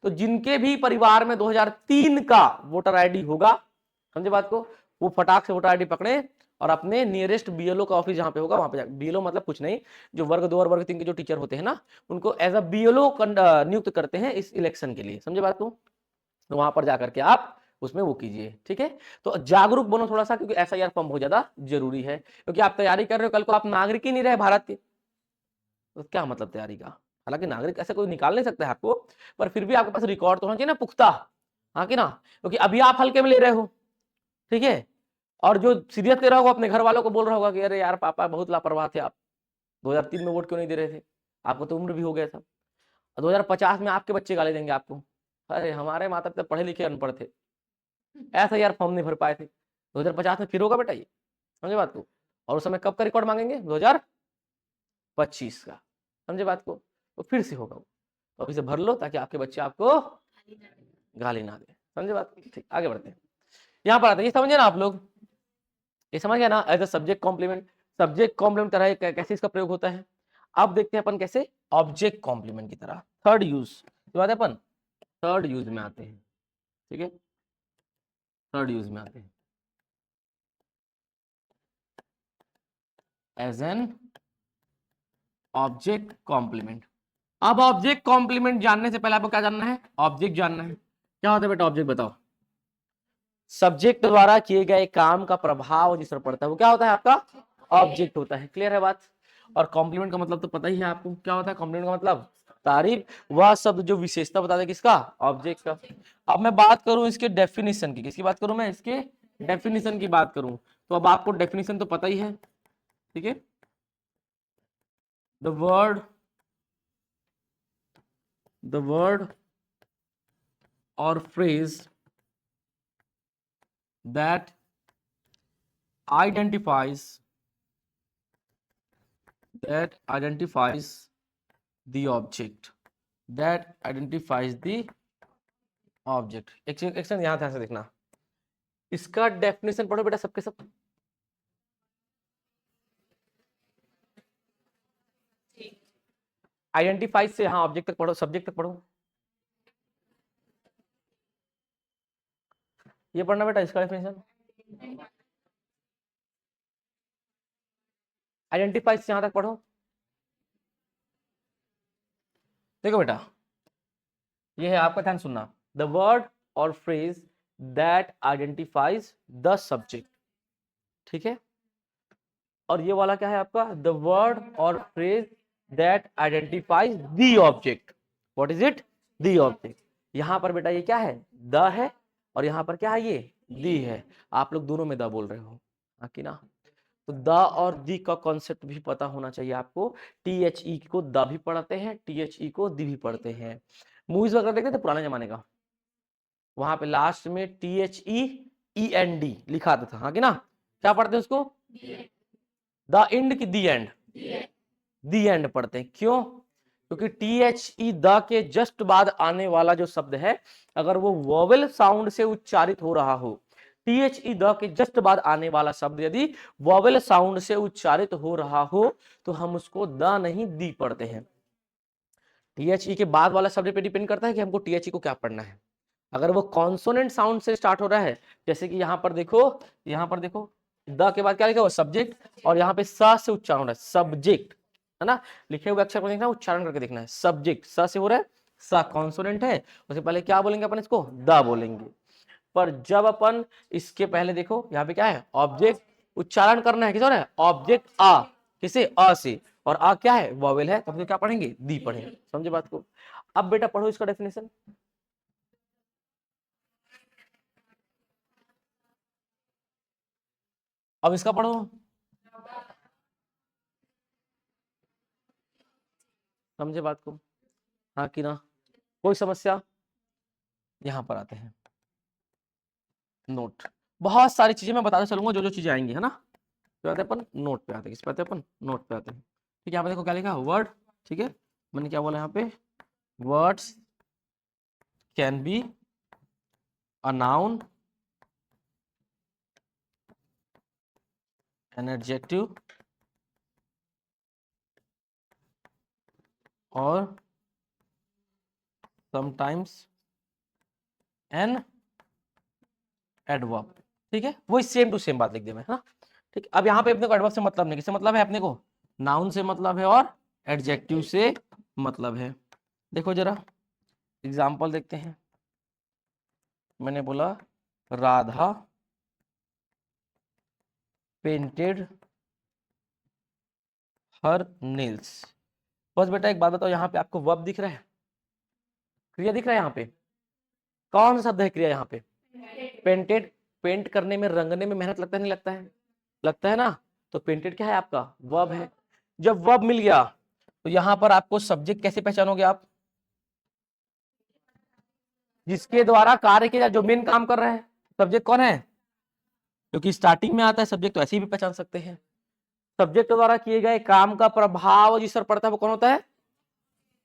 तो जिनके भी परिवार में 2003 का वोटर आईडी होगा, समझे बात को, वो फटाक से वोटर आईडी पकड़े और अपने नियरेस्ट बीएलओ का ऑफिस जहां पे होगा वहां पे जाए। बीएलओ मतलब कुछ नहीं, जो वर्ग 2 और वर्ग 3 के जो टीचर होते हैं ना, उनको एज अ बीएलओ नियुक्त करते हैं इस इलेक्शन के लिए। समझे बात को? तो वहां पर जाकर के आप उसमें वो कीजिए, ठीक है। तो जागरूक बनो थोड़ा सा, क्योंकि एसआईआर फॉर्म बहुत ज्यादा जरूरी है, क्योंकि आप तैयारी कर रहे हो, कल को आप नागरिक ही नहीं रहे भारत के, तो क्या मतलब तैयारी का। हालांकि नागरिक ऐसे कोई निकाल नहीं सकता है आपको, पर फिर भी आपके पास रिकॉर्ड तो होना चाहिए ना पुख्ता, हाँ कि ना, क्योंकि अभी आप हल्के में ले रहे हो, ठीक है। और जो सीरियस ले रहा होगा अपने घर वालों को बोल रहा होगा कि अरे यार पापा बहुत लापरवाह थे आप, 2003 में वोट क्यों नहीं दे रहे थे, आपको तो उम्र भी हो गया था। 2050 में आपके बच्चे गाली देंगे आपको, अरे हमारे माता पिता पढ़े लिखे अनपढ़ थे, ऐसा यार फॉर्म नहीं भर पाए थे। 2050 में फिर होगा बेटा ये, समझे बात को। और उस समय कब का रिकॉर्ड मांगेंगे? 2025 का, समझे बात को। तो फिर से होगा वो, तो अभी से भर लो ताकि आपके बच्चे आपको गाली ना दे। समझे बात? ठीक, आगे बढ़ते हैं। यहाँ पर आते हैं, ये समझे ना आप लोग, ये समझ गया ना, as a subject complement. Subject complement तरह कैसे इसका प्रयोग होता है, अब देखते हैं अपन कैसे ऑब्जेक्ट कॉम्प्लीमेंट की तरह। थर्ड यूज के बाद अपन थर्ड यूज में आते हैं, ठीक है, थर्ड यूज में आते हैं एज एन ऑब्जेक्ट कॉम्प्लीमेंट। अब ऑब्जेक्ट कॉम्प्लीमेंट जानने से पहले आपको क्या जानना है? ऑब्जेक्ट जानना है। क्या होता है बेटा ऑब्जेक्ट, बताओ। सब्जेक्ट द्वारा किए गए काम का प्रभाव जिस पर पड़ता है वो क्या होता है? आपका ऑब्जेक्ट होता है। क्लियर है बात? और कॉम्प्लीमेंट का मतलब तो पता ही है आपको, क्या होता है कॉम्प्लीमेंट का मतलब? तारीफ, वह शब्द जो विशेषता बता दे किसका? ऑब्जेक्ट का। अब मैं बात करूं इसके डेफिनेशन की, किसकी बात करूं मैं? इसके डेफिनेशन की बात करूं, तो अब आपको डेफिनेशन तो पता ही है, ठीक है। द वर्ड और phrase that identifies the object, एक सेकंड यहां ध्यान से देखना, इसका डेफिनेशन पढ़ो बेटा सबके सब। आइडेंटिफाइज से हाँ ऑब्जेक्ट तक पढ़ो, सब्जेक्ट तक पढ़ो, ये पढ़ना बेटा इसका डेफिनेशन। आइडेंटिफाइज से यहां तक पढ़ो। देखो बेटा, ये है आपका, ध्यान सुनना, द वर्ड और phrase that identifies the subject, ठीक है। और ये वाला क्या है आपका? द वर्ड और phrase that identifies the object. What is it? The object. यहां पर बेटा ये क्या है? द है, और यहां पर क्या है? ये दी है। आप लोग दोनों में द बोल रहे हो, हाँ कि ना। तो द और दी का कॉन्सेप्ट भी पता होना चाहिए आपको। टीएचई को द भी पढ़ते हैं, टीएचई को दी भी पढ़ते हैं। मूवीज वगैरह देखते थे पुराने जमाने का, वहां पे लास्ट में THEEND लिखा आता था, हाँ कि ना। क्या पढ़ते हैं उसको? द एंड की दी एंड? दी एंड पढ़ते हैं। क्यों? क्योंकि THE द के जस्ट बाद आने वाला जो शब्द है, अगर वो वोवेल साउंड से उच्चारित हो रहा हो, THE द के जस्ट बाद आने वाला शब्द यदि वोवेल साउंड से उच्चारित हो रहा हो, तो हम उसको द नहीं दी पढ़ते हैं। THE के बाद वाला शब्द पे डिपेंड करता है कि हमको THE को क्या पढ़ना है। अगर वो कॉन्सोनेंट साउंड से स्टार्ट हो रहा है, जैसे कि यहाँ पर देखो द के बाद क्या लिखा हुआ? सब्जेक्ट, और यहाँ पे स से उच्चारण हो रहा है, सब्जेक्ट, है ना। लिखे हुए अक्षर को देखना, उच्चारण करके देखना है। सब्जेक्ट स से हो रहा है, स कॉन्सोनेंट है, उससे पहले क्या बोलेंगे अपन? इसको द बोलेंगे। पर जब अपन इसके पहले देखो यहाँ पे क्या है? ऑब्जेक्ट, उच्चारण करना है किसे हो रहा है? ऑब्जेक्ट आ, किसे? अ से, और आ क्या है? वॉवेल है, तब तो क्या पढ़ेंगे? दी पढ़ेंगे। समझे बात को? अब बेटा पढ़ो इसका डेफिनेशन। अब इसका पढ़ो, समझे बात को, हाँ कि ना। कोई समस्या? यहां पर आते हैं नोट। बहुत सारी चीजें मैं बताते चलूंगा, जो जो चीजें आएंगी, है ना। तो आते हैं अपन नोट पे, आते हैं किस पे आते हैं? अपन नोट पे आते हैं। ठीक है, यहाँ पे देखो क्या लिखा? वर्ड, ठीक है। मैंने क्या बोला यहाँ पे? Words can be a noun an adjective और समटाइम्स एन एडवर्ब। ठीक है, वही सेम टू सेम बात लिख दी मैं, हाँ ठीक है। अब यहाँ पे अपने को एडवर्ब से मतलब नहीं, किससे मतलब है अपने को? नाउन से मतलब है और एडजेक्टिव से मतलब है। देखो जरा एग्जाम्पल देखते हैं। मैंने बोला राधा पेंटेड हर नेल्स। बस बेटा एक बात बताओ, यहाँ पे आपको वर्ब दिख रहा है, क्रिया दिख रहा है? यहाँ पे कौन सा शब्द है क्रिया? यहाँ पे पेंटेड। पेंट करने में, रंगने में मेहनत लगता है नहीं लगता है? लगता है ना। तो पेंटेड क्या है आपका? वर्ब है। जब वर्ब मिल गया तो यहाँ पर आपको सब्जेक्ट कैसे पहचानोगे आप? जिसके द्वारा कार्य किया, जो मेन काम कर रहा है। सब्जेक्ट कौन है? क्योंकि स्टार्टिंग में आता है सब्जेक्ट, तो ऐसे ही भी पहचान सकते हैं। सब्जेक्ट द्वारा किए गए काम का प्रभाव जिस पर पड़ता है वो कौन होता है?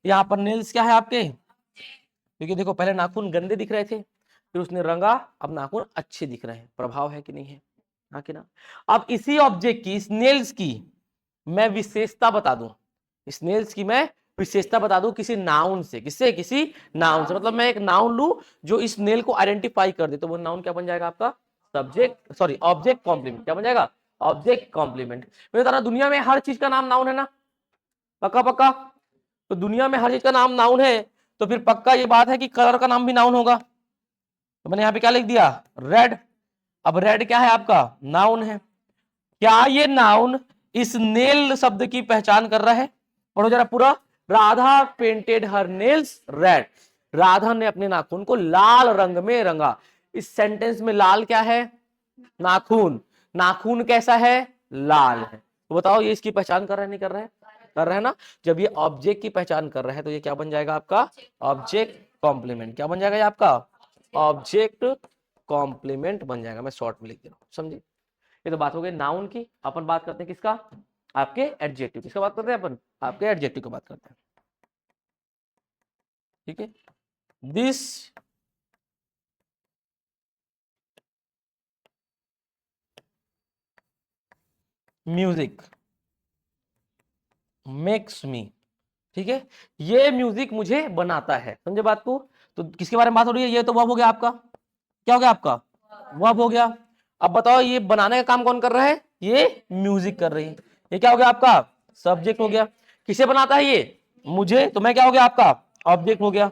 यहाँ पर नेल्स क्या है आपके? क्योंकि देखो पहले नाखून गंदे दिख रहे थे, फिर उसने रंगा, अब नाखून अच्छे दिख रहे हैं। प्रभाव है कि नहीं है? हाँ कि ना। अब इसी ऑब्जेक्ट की, स्नेल्स की मैं विशेषता बता दूं, स्नेल्स की मैं विशेषता बता दूं किसी नाउन से। किससे? किसी नाउन से। मतलब मैं एक नाउन लूं जो इस स्नेल को आइडेंटिफाई कर दे, तो वो नाउन क्या बन जाएगा आपका? Subject, sorry object complement. क्या बन जाएगा? Object complement. मेरे तरह दुनिया में हर चीज का नाम नाउन है ना? पक्का पक्का। तो दुनिया में हर चीज का नाम नाउन है, तो फिर पक्का ये बात है कि कलर का नाम भी नाउन होगा। तो मैंने यहाँ पे क्या लिख दिया? रेड। अब रेड क्या है आपका? नाउन है। क्या ये नाउन इस नेल शब्द की पहचान कर रहा है? पढ़ो जरा पूरा। राधा पेंटेड हर नेल्स रेड। राधा ने अपने नाखून को लाल रंग में रंगा। इस सेंटेंस में लाल क्या है? नाखून। नाखून कैसा है? लाल है। तो बताओ ये इसकी पहचान कर रहा है नहीं कर रहा है? कर रहा है ना। जब ये ऑब्जेक्ट की पहचान कर रहा है तो ये क्या बन जाएगा आपका? Object complement. क्या बन जाएगा ये आपका? ऑब्जेक्ट कॉम्प्लीमेंट बन जाएगा। मैं शॉर्ट में लिख दे रहा हूं, समझे? ये तो बात हो गई नाउन की। अपन बात करते हैं किसका? आपके एडजेक्टिव। किसका बात करते हैं अपन? आपके एडजेक्टिव की बात करते हैं। ठीक है। This music makes me. ठीक है, ये म्यूजिक मुझे बनाता है। समझे बात को? तो किसके बारे में बात हो रही है? ये तो वर्ब हो गया आपका। क्या हो गया आपका? वर्ब हो गया। अब बताओ ये बनाने का काम कौन कर रहा है? ये म्यूजिक कर रही है। ये क्या हो गया आपका? सब्जेक्ट हो गया। किसे बनाता है ये? मुझे। तो मैं क्या हो गया आपका? ऑब्जेक्ट हो गया।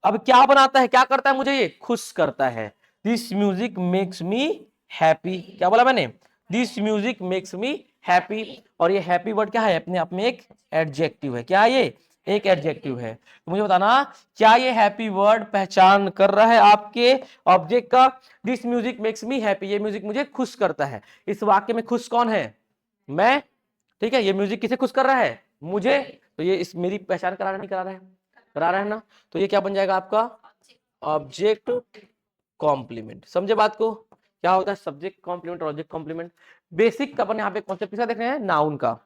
अब क्या बनाता है, क्या करता है मुझे? ये खुश करता है। This music makes me happy. क्या बोला मैंने? This music makes me happy. और ये हैप्पी वर्ड क्या है? अपने आप में एक एडजेक्टिव है। क्या है ये? एक एडजेक्टिव है। तो मुझे बताना, क्या ये हैप्पी वर्ड पहचान कर रहा है आपके ऑब्जेक्ट का? This music makes me happy, ये म्यूजिक मुझे खुश करता है। इस वाक्य में खुश कौन है? मैं। ठीक है, ये म्यूजिक किसे खुश कर रहा है? मुझे। तो ये इस मेरी पहचान करा रहा है नहीं करा रहा है? करा रहा है ना। तो ये क्या बन जाएगा आपका? Object complement. समझे बात को? क्या होता है सब्जेक्ट कॉम्प्लीमेंट और ऑब्जेक्ट कॉम्प्लीमेंट? बेसिक अपन यहाँ पे कॉन्सेप्ट किसका देख रहे हैं? नाउन का।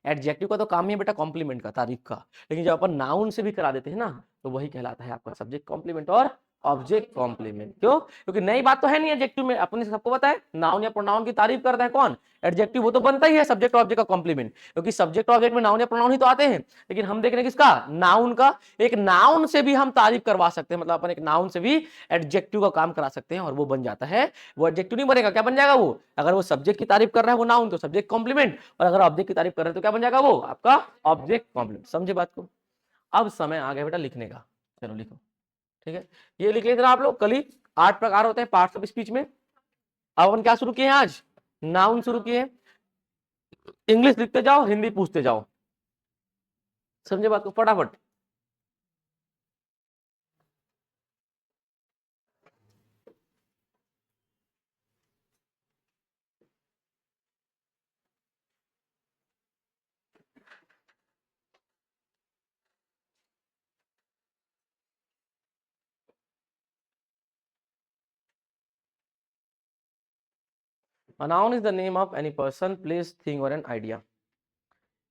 एडजेक्टिव का तो काम ही है बेटा कॉम्प्लीमेंट का, तारीफ का। लेकिन जब अपन नाउन से भी करा देते हैं ना, तो वही कहलाता है आपका सब्जेक्ट कॉम्प्लीमेंट और ऑब्जेक्ट कॉम्प्लीमेंट। क्यों? क्योंकि नई बात तो है नहीं एडजेक्टिव में, अपने सबको पता है। नाउन या प्रोनाउन की तारीफ करता है कौन? एडजेक्टिव। वो तो बनता ही है सब्जेक्ट और ऑब्जेक्ट का कॉम्प्लीमेंट, क्योंकि सब्जेक्ट और ऑब्जेक्ट में नाउन या प्रोनाउन ही तो आते हैं। लेकिन हम देख रहे हैं किसका? नाउन का। एक नाउन से भी हम तारीफ करवा सकते हैं, मतलब अपन एक नाउन से भी एडजेक्टिव का काम करा सकते हैं और वो बन जाता है। वो एडजेक्टिव नहीं बनेगा, क्या बन जाएगा वो? अगर वो सब्जेक्ट की तारीफ कर रहा है वो नाउन, तो सब्जेक्ट कॉम्प्लीमेंट। और अगर ऑब्जेक्ट की तारीफ कर रहे हैं तो क्या बन जाएगा वो? आपका ऑब्जेक्ट कॉम्प्लीमेंट। समझे बात को? अब समय आ गया बेटा लिखने का। चलो लिखो। ठीक है, ये लिख लेते आप लोग। कल ही 8 प्रकार होते हैं पार्ट्स ऑफ स्पीच में। अब अपन क्या शुरू किए हैं आज? नाउन शुरू किए हैं। इंग्लिश लिखते जाओ, हिंदी पूछते जाओ। समझे बात को? फटाफट। A noun is the name of any person, place, thing or an idea.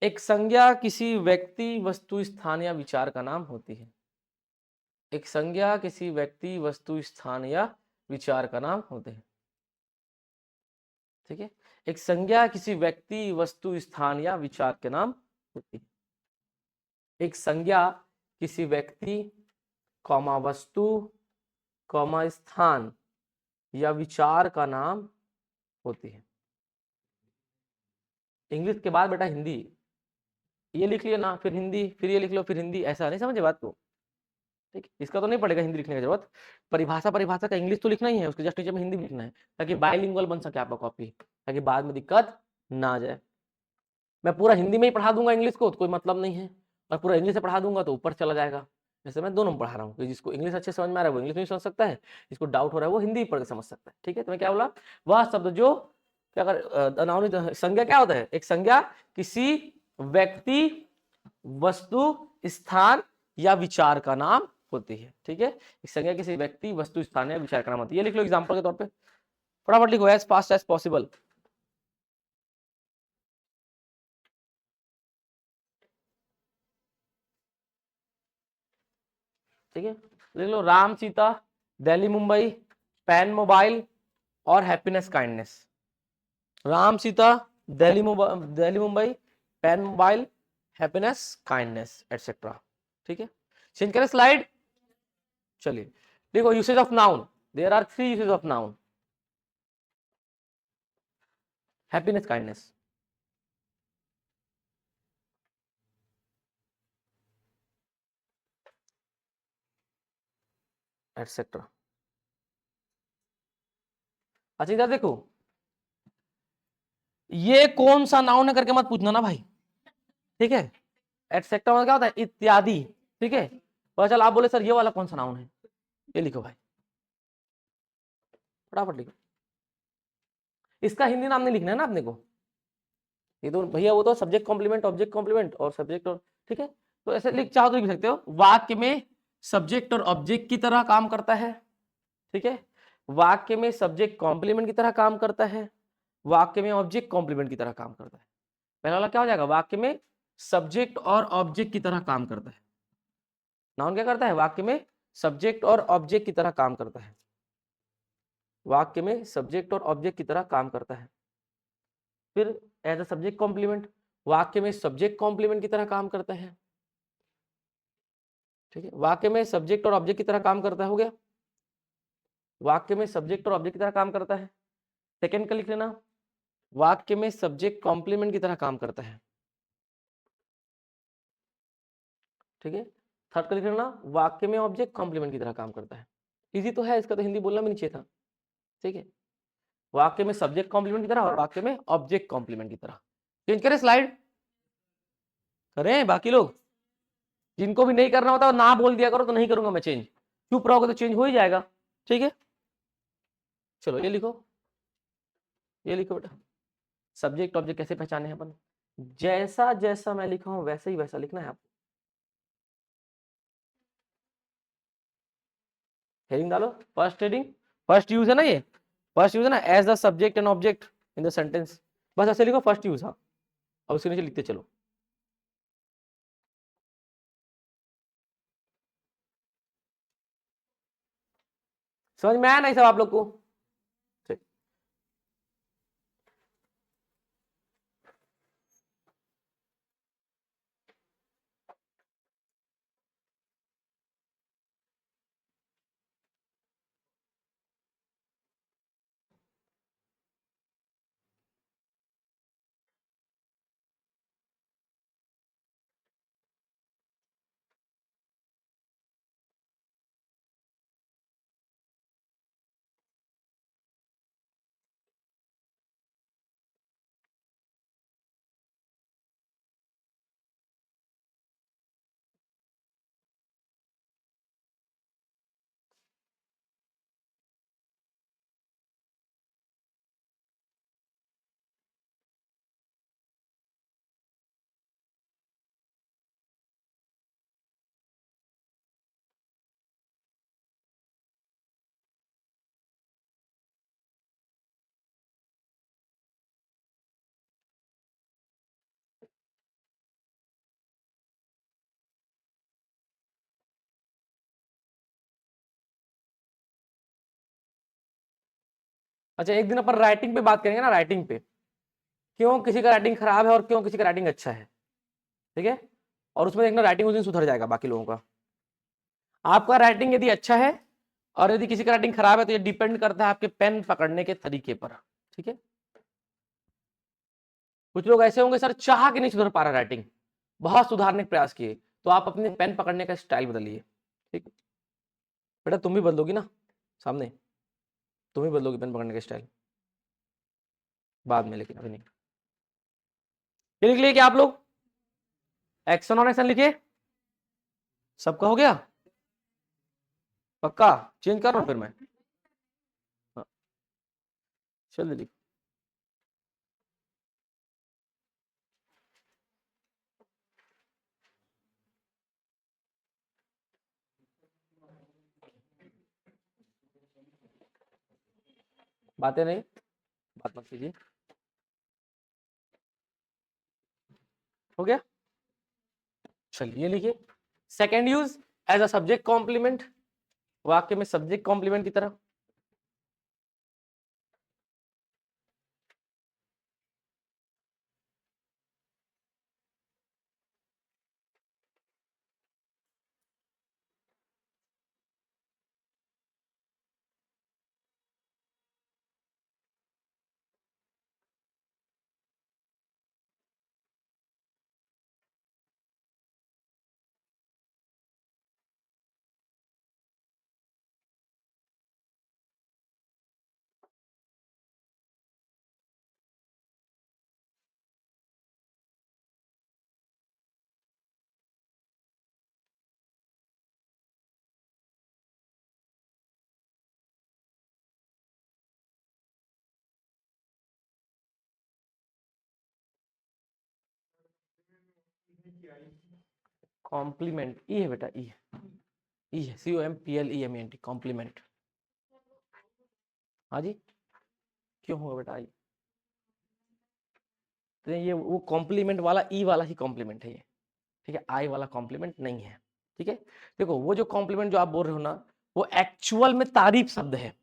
एक संज्ञा किसी व्यक्ति, वस्तु, स्थान या विचार का नाम होती है। एक संज्ञा किसी व्यक्ति, वस्तु, स्थान या विचार का नाम होते हैं। ठीक है, एक संज्ञा किसी व्यक्ति, वस्तु, स्थान या विचार के नाम होती है। एक संज्ञा किसी व्यक्ति, कॉमा वस्तु, कॉमा स्थान या विचार का नाम होती है। इंग्लिश के बाद बेटा हिंदी, ये लिख लियो ना, फिर हिंदी, फिर ये लिख लो, फिर हिंदी, ऐसा नहीं समझे बात को। ठीक, इसका तो नहीं पड़ेगा हिंदी लिखने की जरूरत। परिभाषा का इंग्लिश तो लिखना ही है, उसके जस्ट नीचे में हिंदी लिखना है, ताकि बाइलिंगुअल बन सके आपका कॉपी, ताकि बाद में दिक्कत ना आ जाए। मैं पूरा हिंदी में ही पढ़ा दूंगा इंग्लिश को तो कोई मतलब नहीं है, और पूरा इंग्लिश से पढ़ा दूंगा तो ऊपर चला जाएगा। जैसे मैं दोनों में पढ़ा रहा हूँ, जिसको इंग्लिश अच्छे समझ में आ रहा है वो इंग्लिश में समझ सकता है, जिसको डाउट हो रहा है वो हिंदी पढ़ के समझ सकता है। ठीक है, तो मैं क्या बोला, वह शब्द जो क्या कर, संज्ञा क्या होता है, एक संज्ञा किसी व्यक्ति, वस्तु, स्थान या विचार का नाम होती है। ठीक है, एक संज्ञा किसी व्यक्ति, वस्तु, स्थान या विचार का नाम होती है। ये लिख लो एग्जांपल के तौर पे, फटाफट लिखो एज फास्ट एज पॉसिबल। ठीक है, लिख लो राम सीता, दिल्ली मुंबई, पेन मोबाइल और happiness kindness. Ram Sita, Delhi Mumbai, pen mobile, happiness kindness etcetera. ठीक है, चेंज करें स्लाइड। चलिए देखो usage of noun, there are 3 usage of noun, happiness, kindness, etcetera. अच्छा इधर देखो, ये कौन सा नाउन है करके मत पूछना ना भाई। ठीक है, एटसेट्रा मतलब क्या होता है, इत्यादि। ठीक है, पता चल आप बोले सर ये वाला कौन सा नाउन है, ये लिखो भाई, फटाफट लिखो। इसका हिंदी नाम नहीं लिखना है ना अपने को, ये तो भैया वो तो सब्जेक्ट कॉम्प्लीमेंट, ऑब्जेक्ट कॉम्प्लीमेंट और सब्जेक्ट और, ठीक है, तो ऐसे लिख चाहो तो लिख सकते हो, वाक्य में सब्जेक्ट और ऑब्जेक्ट की तरह काम करता है। ठीक है, वाक्य में सब्जेक्ट कॉम्प्लीमेंट की तरह काम करता है, वाक्य में ऑब्जेक्ट कॉम्प्लीमेंट की तरह काम करता है। पहला वाला क्या हो जाएगा, वाक्य में सब्जेक्ट और ऑब्जेक्ट की तरह काम करता है। नाउन क्या करता है, वाक्य में सब्जेक्ट और ऑब्जेक्ट की तरह काम करता है, वाक्य में सब्जेक्ट और ऑब्जेक्ट की तरह काम करता है। फिर एज अ सब्जेक्ट कॉम्प्लीमेंट, वाक्य में सब्जेक्ट कॉम्प्लीमेंट की तरह काम करता है। ठीक है, वाक्य में सब्जेक्ट और ऑब्जेक्ट की तरह काम करता है, हो गया, वाक्य में सब्जेक्ट और ऑब्जेक्ट की तरह काम करता है। सेकेंड का लिख लेना, वाक्य में सब्जेक्ट कॉम्प्लीमेंट की तरह काम करता है। ठीक है, थर्ड का लिख लेना, वाक्य में ऑब्जेक्ट कॉम्प्लीमेंट की तरह काम करता है। इजी तो है, इसका तो हिंदी बोलना भी नहीं चाहिए था। ठीक है, वाक्य में सब्जेक्ट कॉम्प्लीमेंट की तरह और वाक्य में ऑब्जेक्ट कॉम्प्लीमेंट की तरह। चेंज करें स्लाइड, करें बाकी लोग, जिनको भी नहीं करना होता ना बोल दिया करो, तो नहीं करूंगा मैं चेंज, चुप रहोगे तो चेंज हो ही जाएगा। ठीक है, चलो ये लिखो, ये लिखो बेटा, सब्जेक्ट ऑब्जेक्ट कैसे पहचाने हैं अपन, जैसा जैसा मैं लिखा हूं वैसे ही वैसा लिखना है आपको। हेडिंग डालो, फर्स्ट हेडिंग, फर्स्ट यूज है ना, ये फर्स्ट यूज है ना, as the subject and object in the sentence, बस ऐसे लिखो फर्स्ट यूज। हाँ, अब उसके नीचे लिखते चलो। समझ में आया नहीं सब आप लोग को? ठीक। अच्छा एक दिन अपन राइटिंग पे बात करेंगे ना, राइटिंग पे, क्यों किसी का राइटिंग खराब है और क्यों किसी का राइटिंग अच्छा है, ठीक है। और उसमें देखना राइटिंग उस दिन सुधर जाएगा बाकी लोगों का। आपका राइटिंग यदि अच्छा है और यदि किसी का राइटिंग खराब है तो ये डिपेंड करता है आपके पेन पकड़ने के तरीके पर, ठीक है। कुछ लोग ऐसे होंगे सर चाह के नहीं सुधर पा रहा राइटिंग, बहुत सुधारने का प्रयास किए, तो आप अपने पेन पकड़ने का स्टाइल बदलिए, ठीक। बेटा तुम भी बदलोगी ना, सामने तुम ही बदलोगी पेन पकड़ने का स्टाइल बाद में, लेकिन अभी नहीं। ये लिख लिए क्या आप लोग? एक्शन ऑन एक्शन लिखिए, सबका हो गया पक्का? चेंज कर रहा हूं फिर मैं, हाँ, चलिए लिख। बातें नहीं, बात मत कीजिए, हो गया। चलिए लिखिए, second use as a subject complement, वाक्य में सब्जेक्ट कॉम्प्लीमेंट की तरह। कॉम्प्लीमेंट ई है बेटा, ई है, ई है, COMPLEMENT कॉम्प्लीमेंट। हाँ जी, क्यों होगा बेटा आई? तो ये वो कॉम्प्लीमेंट वाला ई वाला ही कॉम्प्लीमेंट है ये, ठीक है, आई वाला कॉम्प्लीमेंट नहीं है, ठीक है। देखो वो जो कॉम्प्लीमेंट जो आप बोल रहे हो ना, वो एक्चुअल में तारीफ शब्द है,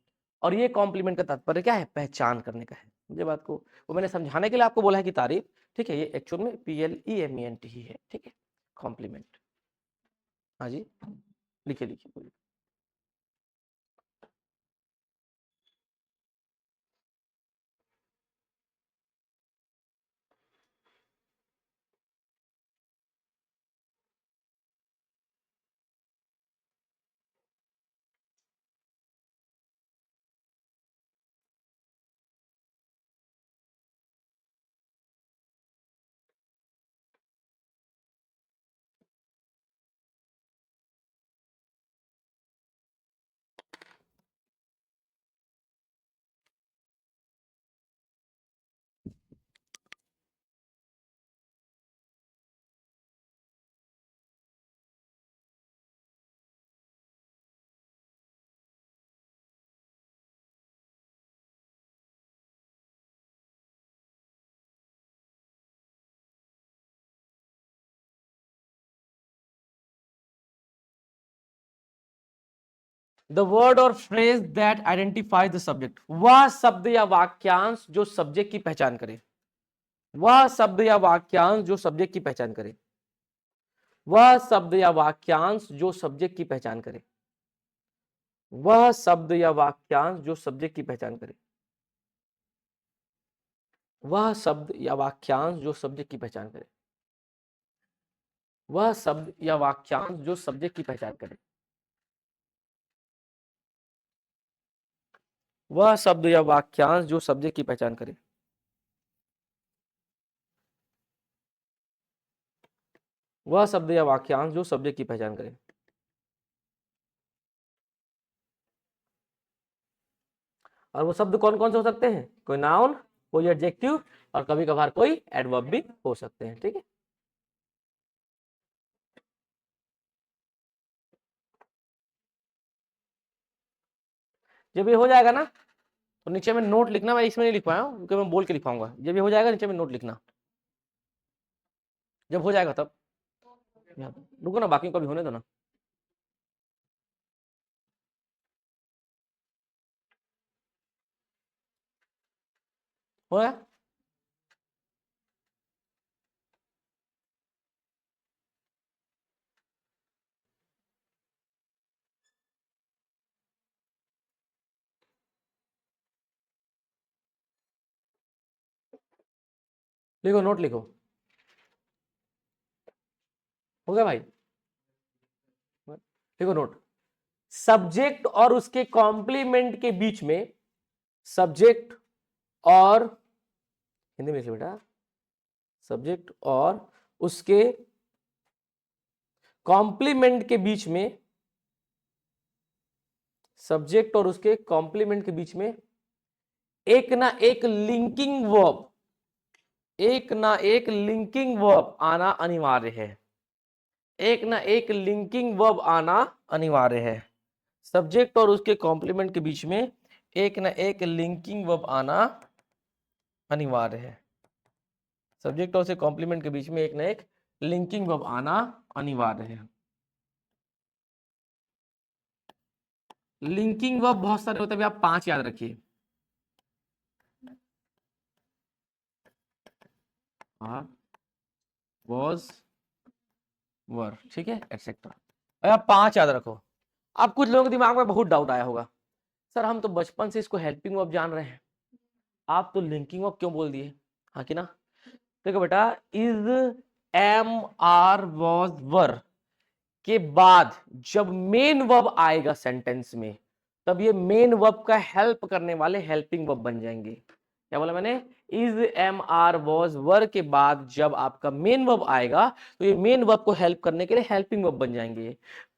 और ये कॉम्प्लीमेंट का तात्पर्य क्या है? पहचान करने का है। मुझे बात को वो मैंने समझाने के लिए आपको बोला है कि तारीफ, ठीक है, ये एक्चुअल में PLEMENT ही है, ठीक है, कॉम्प्लीमेंट। हाँ जी, लिखिए लिखिए बोलिए। द वर्ड और phrase that identify the subject, वह शब्द या वाक्यांश जो सब्जेक्ट की पहचान करे, वह शब्द या वाक्यांश जो सब्जेक्ट की पहचान करे, वह शब्द या वाक्यांश जो सब्जेक्ट की पहचान करे, वह शब्द या वाक्यांश जो सब्जेक्ट की पहचान करे, वह शब्द या वाक्यांश जो सब्जेक्ट की पहचान करे, वह शब्द या वाक्यांश जो सब्जेक्ट की पहचान करे, वह शब्द या वाक्यांश जो सब्जेक्ट की पहचान करे, वह शब्द या वाक्यांश जो सब्जेक्ट की पहचान करे। और वो शब्द कौन कौन से हो सकते हैं? कोई नाउन, कोई एडजेक्टिव, और कभी कभार कोई एडवर्ब भी हो सकते हैं, ठीक है। जब ये हो जाएगा ना तो नीचे में नोट लिखना, मैं इसमें नहीं लिख पाया हूं क्योंकि मैं बोल के लिखवाऊंगा। जब ये हो जाएगा नीचे में नोट लिखना, जब हो जाएगा तब। रुको ना, बाकी को भी होने दो ना। हो गया? लिखो, नोट लिखो, हो गया भाई? देखो नोट, सब्जेक्ट और उसके कॉम्प्लीमेंट के बीच में, सब्जेक्ट और, हिंदी में लिखिए बेटा, सब्जेक्ट और उसके कॉम्प्लीमेंट के बीच में, सब्जेक्ट और उसके कॉम्प्लीमेंट के बीच में एक ना एक लिंकिंग वर्ब, एक ना एक लिंकिंग वर्ब आना अनिवार्य है, एक ना एक लिंकिंग वर्ब आना अनिवार्य है। सब्जेक्ट और उसके कॉम्प्लीमेंट के बीच में एक ना एक लिंकिंग वर्ब आना अनिवार्य है। सब्जेक्ट और उसके कॉम्प्लीमेंट के बीच में एक ना एक लिंकिंग वर्ब आना अनिवार्य है। लिंकिंग वर्ब बहुत सारे होते हैं, आप 5 याद रखिए। वॉज, वर, ठीक है, एक्सेट्रा। आप 5 याद रखो। अब कुछ लोगों के दिमाग में बहुत डाउट आया होगा, सर हम तो बचपन से इसको हेल्पिंग वर्ब जान रहे हैं, आप तो लिंकिंग वर्ब क्यों बोल दिए? हाँ कि ना? देखो बेटा, इज, एम, आर, वॉज, वर के बाद जब मेन वर्ब आएगा सेंटेंस में, तब ये मेन वर्ब का हेल्प करने वाले हेल्पिंग वर्ब बन जाएंगे। क्या बोला मैंने? इज, एम, आर, वॉज, वर के बाद जब आपका मेन वर्ब आएगा तो ये मेन वर्ब को हेल्प करने के लिए हेल्पिंग वर्ब बन जाएंगे।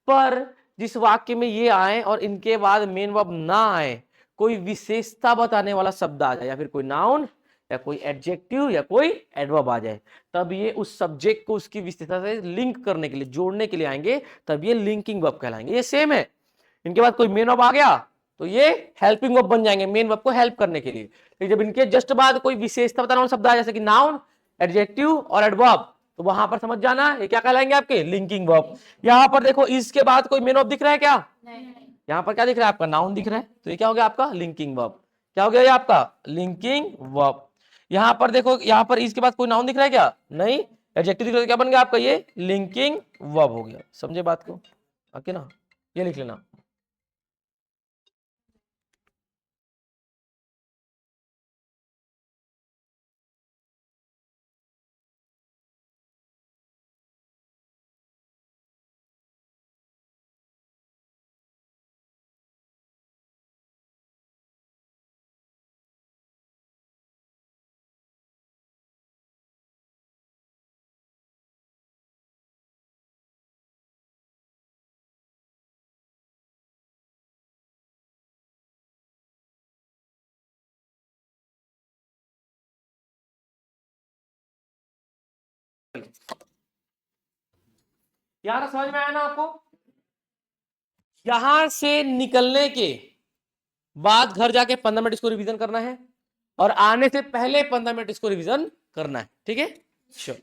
पर जिस वाक्य में ये आए और इनके बाद मेन वर्ब ना आए, कोई विशेषता बताने वाला शब्द आ जाए, या फिर कोई नाउन या कोई एडजेक्टिव या कोई एडवर्ब आ जाए, तब ये उस सब्जेक्ट को उसकी विशेषता से लिंक करने के लिए, जोड़ने के लिए आएंगे, तब ये लिंकिंग वर्ब कहलाएंगे। ये सेम है, इनके बाद कोई मेन वर्ब आ गया तो ये हेल्पिंग वर्ब बन जाएंगे, मेन वर्ब को हेल्प करने के लिए। लेकिन जब इनके जस्ट बाद कोई विशेषता बताने वाला शब्द आए, जैसे कि नाउन, एडजेक्टिव और एडवर्ब, तो वहां पर समझ जाना ये क्या कहलाएंगे आपके, लिंकिंग वर्ब। यहां पर देखो, इसके बाद कोई मेन वर्ब दिख रहा है क्या? नहीं। यहां पर क्या दिख रहा है आपका? नाउन दिख रहा है, तो ये क्या हो गया आपका? Linking verb. क्या हो गया ये आपका? Linking verb. यहां पर देखो, यहां पर इसके बाद कोई नाउन दिख रहा है क्या? नहीं। एडजेक्टिव दिख रहा है, क्या बन गया आपका? ये लिंकिंग वर्ब हो गया। समझे बात को? ओके ना? ये लिख लेना। यार समझ में आया ना आपको? यहां से निकलने के बाद घर जाके 15 मिनट इसको रिवीजन करना है, और आने से पहले 15 मिनट इसको रिवीजन करना है, ठीक है? श्योर।